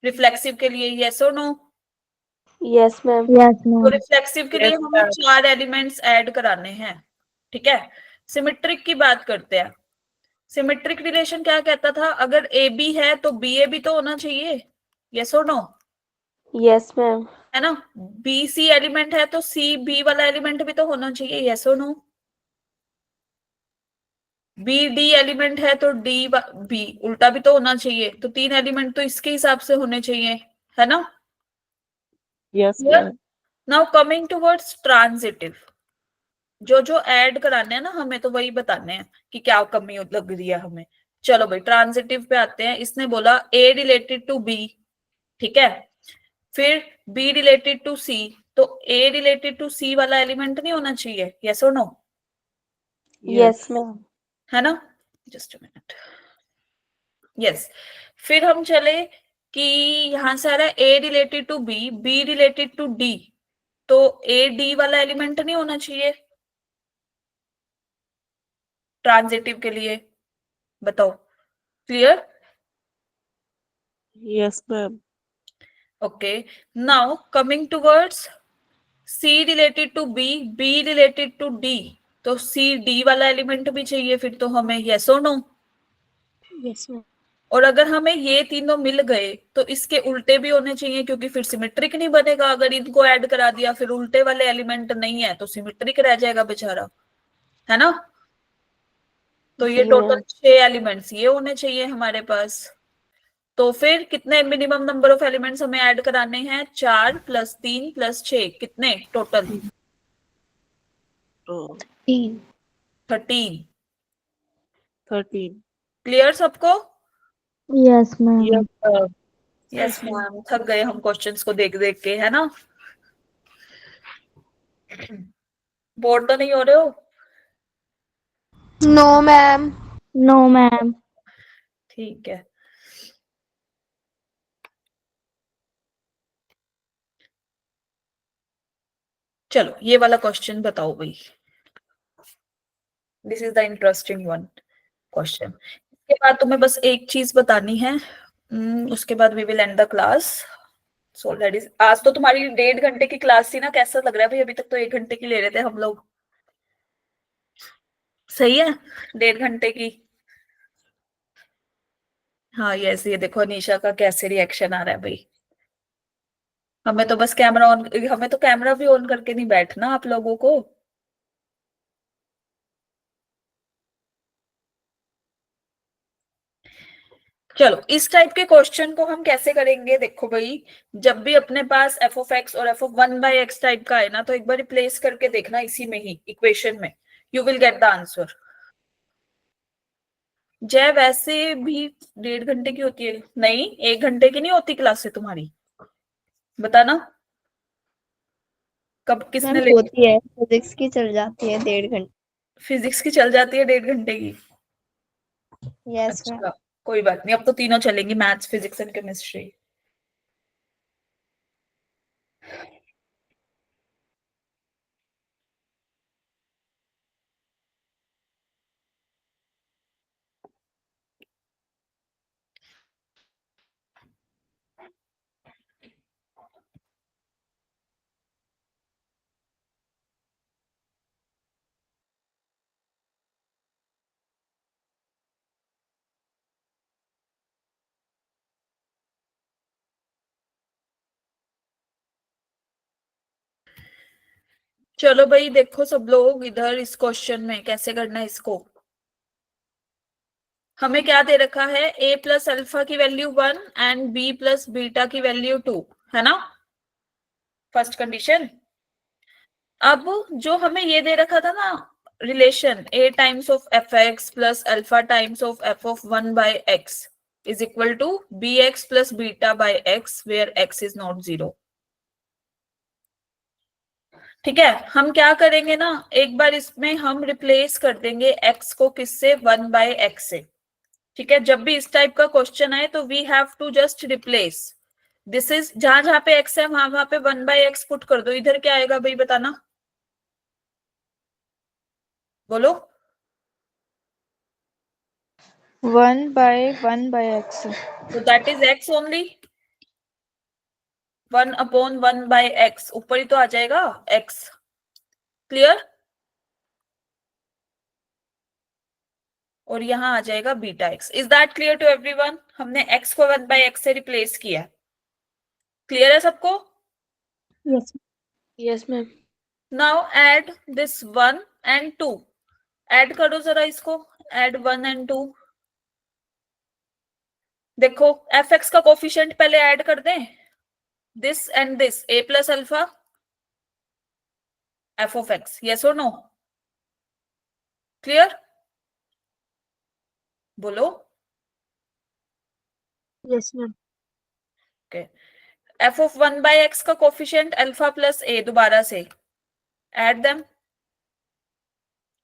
रिफ्लेक्सिव के लिए, यस और नो? Yes ma'am. यस तो मैम। रिफ्लेक्सिव के लिए Yes, हमें ma'am. 4 एलिमेंट्स ऐड कराने हैं, ठीक है। सिमेट्रिक की बात करते हैं। सिमेट्रिक रिलेशन क्या कहता था, अगर ए बी है तो बी ए भी तो होना चाहिए, यस और नो, यस मैम। है ना। बी सी एलिमेंट है तो सी बी वाला एलिमेंट भी तो होना चाहिए, यस और नो। बी डी एलिमेंट है तो डी बी उल्टा भी तो होना चाहिए, तो 3 एलिमेंट तो इसके हिसाब से होने चाहिए, है ना। Yes, clear. ma'am. Now coming towards transitive, जो जो ऐड कराने हैं ना हमें तो वही बताने हैं कि क्या कमी लग रही है हमें। चलो भाई ट्रांजिटिव पे आते हैं। इसने बोला ए रिलेटेड टू बी, ठीक है, फिर बी रिलेटेड टू सी, तो ए रिलेटेड टू सी वाला एलिमेंट नहीं होना चाहिए, यस और नो, यस मैम। है ना। Just a minute, yes. फिर हम चले कि यहां से आ रहा है A related to B, B related to D, तो ए डी वाला एलिमेंट नहीं होना चाहिए ट्रांजिटिव के लिए, बताओ। Clear. Yes, ma'am. Okay, now coming towards C related to B, B related to D, तो सी डी वाला एलिमेंट भी चाहिए फिर तो हमें, यस और नो। Yes ma'am. और अगर हमें ये तीनों मिल गए तो इसके उल्टे भी होने चाहिए, क्योंकि फिर सिमेट्रिक नहीं बनेगा। अगर इनको ऐड करा दिया फिर उल्टे वाले एलिमेंट नहीं है तो सिमेट्रिक रह जाएगा बेचारा, है ना। तो ये जी टोटल मैम। 6 एलिमेंट्स ये होने चाहिए हमारे पास। तो फिर कितने मिनिमम नंबर ऑफ एलिमेंट्स हमें ऐड कराने हैं, 4 + 3 + 6, कितने टोटल, Oh, 13। 13. क्लियर सबको। Yes ma'am. Yes, ma'am. Yes ma'am, थक गए हम क्वेश्चंस को देख देख के, है ना। बोर्ड तो नहीं हो रहे हो। No ma'am. No ma'am. ठीक है, चलो ये वाला क्वेश्चन बताओ भाई। This is the interesting one question. इसके बाद तुम्हें बस एक चीज बतानी है, उसके बाद we will end the class. So ladies, आज तो तुम्हारी 1.5 घंटे की क्लास थी ना, कैसा लग रहा है भाई। अभी तक तो 1 घंटे की ले रहे थे हम लोग, सही है, 1.5 घंटे की। हाँ यस, ये देखो निशा का कैसे रिएक्शन आ रहा है भाई। हमें तो बस कैमरा ऑन, हमें तो कैमरा भी ऑन करके नहीं बैठना आप लोगों को। चलो इस टाइप के क्वेश्चन को हम कैसे करेंगे, देखो भाई, जब भी अपने पास एफ ऑफ एक्स और एफ ऑफ 1/x टाइप का है ना, तो एक बार रिप्लेस करके देखना इसी में ही, इक्वेशन में, you will get the answer. जय वैसे भी 1.5 घंटे की होती है, नहीं 1 घंटे की नहीं होती क्लास से तुम्हारी, बताना कब किसने ले। होती है, फिजिक्स की चल जाती है 1.5 घंटे। फिजिक्स की चल जाती है 1.5 घंटे की। Yes ma'am. अच्छा कोई बात नहीं, अब तो तीनों चलेंगी, मैथ्स फिजिक्स एंड केमिस्ट्री। चलो भाई देखो सब लोग इधर, इस क्वेश्चन में कैसे करना है इसको। हमें क्या दे रखा है, a + अल्फा की वैल्यू 1 एंड b + बीटा की वैल्यू 2, है ना, फर्स्ट कंडीशन। अब जो हमें ये दे रखा था ना relation, a times of F x + alpha times of F of 1/x is equal to bx + बीटा/x वेयर x इज नॉट 0। ठीक है, हम क्या करेंगे ना, एक बार इसमें हम रिप्लेस कर देंगे x को किससे, 1/x से। ठीक है, जब भी इस टाइप का क्वेश्चन आए तो we have to just replace this is, जहां जहां पे x है वहां वहां पे 1/x पुट कर दो। इधर क्या आएगा भाई बताना, बोलो। 1/1/x. तो that is x only, 1/1/x, ऊपर ही तो आ जाएगा x। क्लियर? और यहाँ आ जाएगा beta x। Is that clear to everyone? हमने x को 1/x से रिप्लेस किया। क्लियर है सबको? Yes. Yes, ma'am. Now add this 1 and 2। Add करो जरा इसको। Add 1 and 2। देखो fx का कोफिशिएंट पहले ऐड कर दें। This and this, a plus alpha f of x। yes or no? Clear? बोलो। Yes, ma'am. Okay. f of 1/x का कोफिशिएंट अल्फा प्लस a, दोबारा से add them.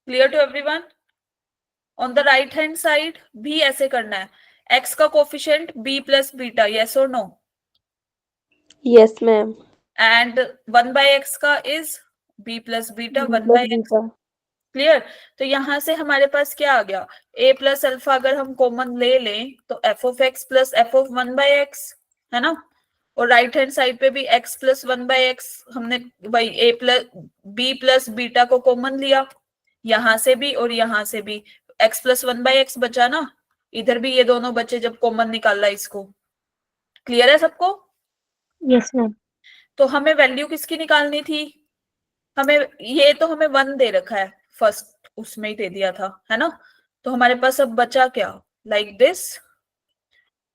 Clear to everyone? On the right hand side भी ऐसे करना है। x का coefficient b plus beta, yes or no? Yes, ma'am. And 1/x का is b plus beta, 1/x। Beta. क्लियर? तो यहां से हमारे पास क्या आ गया? a प्लस अल्फा अगर हम कॉमन ले लें तो f of x प्लस f of 1/x है ना। और राइट हैंड साइड पे भी x प्लस 1/x, हमने भाई a plus b plus beta को कॉमन लिया, यहां से भी और यहां से भी x प्लस 1/x बचा ना, इधर भी ये दोनों बचे जब कॉमन निकाला इसको। क्लियर है सबको? Yes, ma'am. तो हमें वैल्यू किसकी निकालनी थी? हमें ये तो हमें 1 दे रखा है, फर्स्ट उसमें ही दे दिया था, है ना। तो हमारे पास अब बचा क्या? Like this,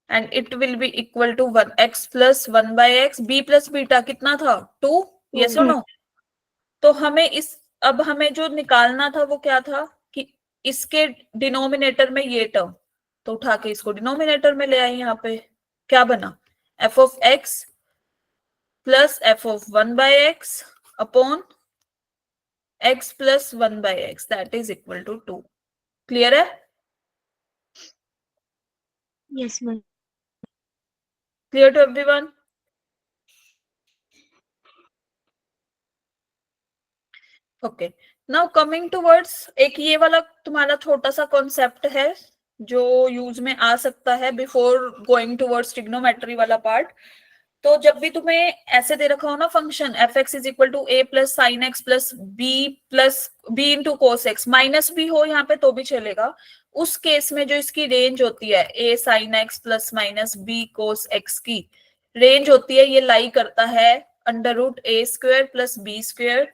and it will be equal to 1x plus 1/x। b plus beta कितना था? 2। यस और नो? तो हमें अब हमें जो निकालना था वो क्या था कि इसके डिनोमिनेटर में ये टर्म, तो उठा के इसको डिनोमिनेटर में ले आए। यहाँ पे क्या बना? f of x प्लस f of 1/x upon x plus 1/x, that is equal to 2। Clear है? Yes, ma'am. Clear to everyone? Okay, now coming towards, एक ये वाला तुम्हारा छोटा सा कॉन्सेप्ट है जो यूज में आ सकता है बिफोर गोइंग टूवर्ड्स ट्रिग्नोमेट्री वाला पार्ट। तो जब भी तुम्हें ऐसे दे रखा हो ना function F x is equal to a plus sine x plus B into cos x, minus भी हो यहाँ पे तो भी चलेगा। उस केस में जो इसकी रेंज होती है a sine x plus minus b cos x की रेंज होती है, ये लाई करता है under root a square plus b square,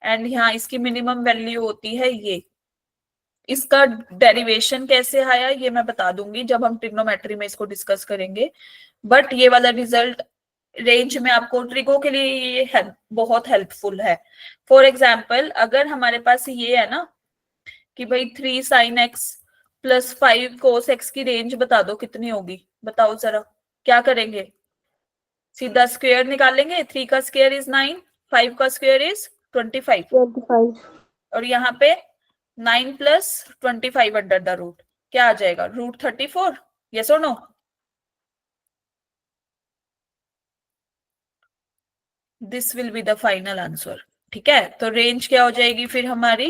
and यहाँ इसकी मिनिमम वैल्यू होती है ये। इसका डेरिवेशन कैसे आया ये मैं बता दूंगी जब हम ट्रिग्नोमेट्री में इसको डिस्कस करेंगे, बट ये वाला रिजल्ट रेंज में आपको ट्रिगो के लिए ये बहुत हेल्पफुल है। फॉर एग्जाम्पल अगर हमारे पास ये है ना कि भाई 3 साइन एक्स प्लस 5 कोस एक्स की रेंज बता दो कितनी होगी, बताओ जरा। क्या करेंगे? सीधा स्क्वायर निकालेंगे। 3 का स्क्वायर इज 9, 5 का स्क्वायर इज 25, 25. और यहाँ पे 9 प्लस 25 अंडर द रूट क्या आ जाएगा? रूट 34। यस और no? This will be the final answer. ठीक है, तो रेंज क्या हो जाएगी फिर हमारी?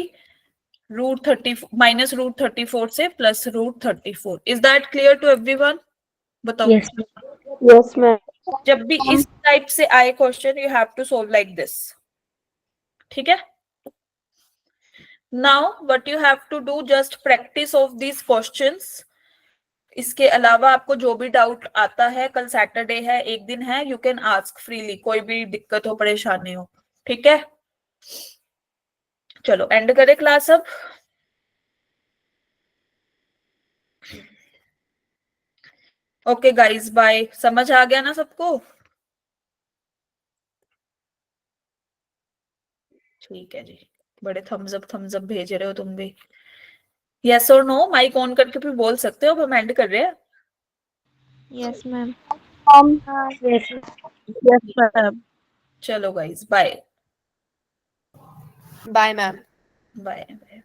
रूट 30 माइनस रूट 34 से plus root 34। Is that clear to everyone? बताओ। Yes. Yes, ma'am. जब भी इस टाइप से आए question you have to solve like this. ठीक है, now what you have to do, just practice of these questions. इसके अलावा आपको जो भी डाउट आता है, कल सैटरडे है, एक दिन है, यू कैन आस्क फ्रीली, कोई भी दिक्कत हो परेशानी हो। ठीक है, चलो एंड करें क्लास अब। Okay guys, bye. समझ आ गया ना सबको? ठीक है जी, बड़े थम्स अप भेज रहे हो तुम भी। यस और नो माइक ऑन करके भी बोल सकते हो, अब हम एंड कर रहे हैं। Yes, ma'am. Yes. Yes, ma'am. चलो guys, bye bye ma'am. Bye bye.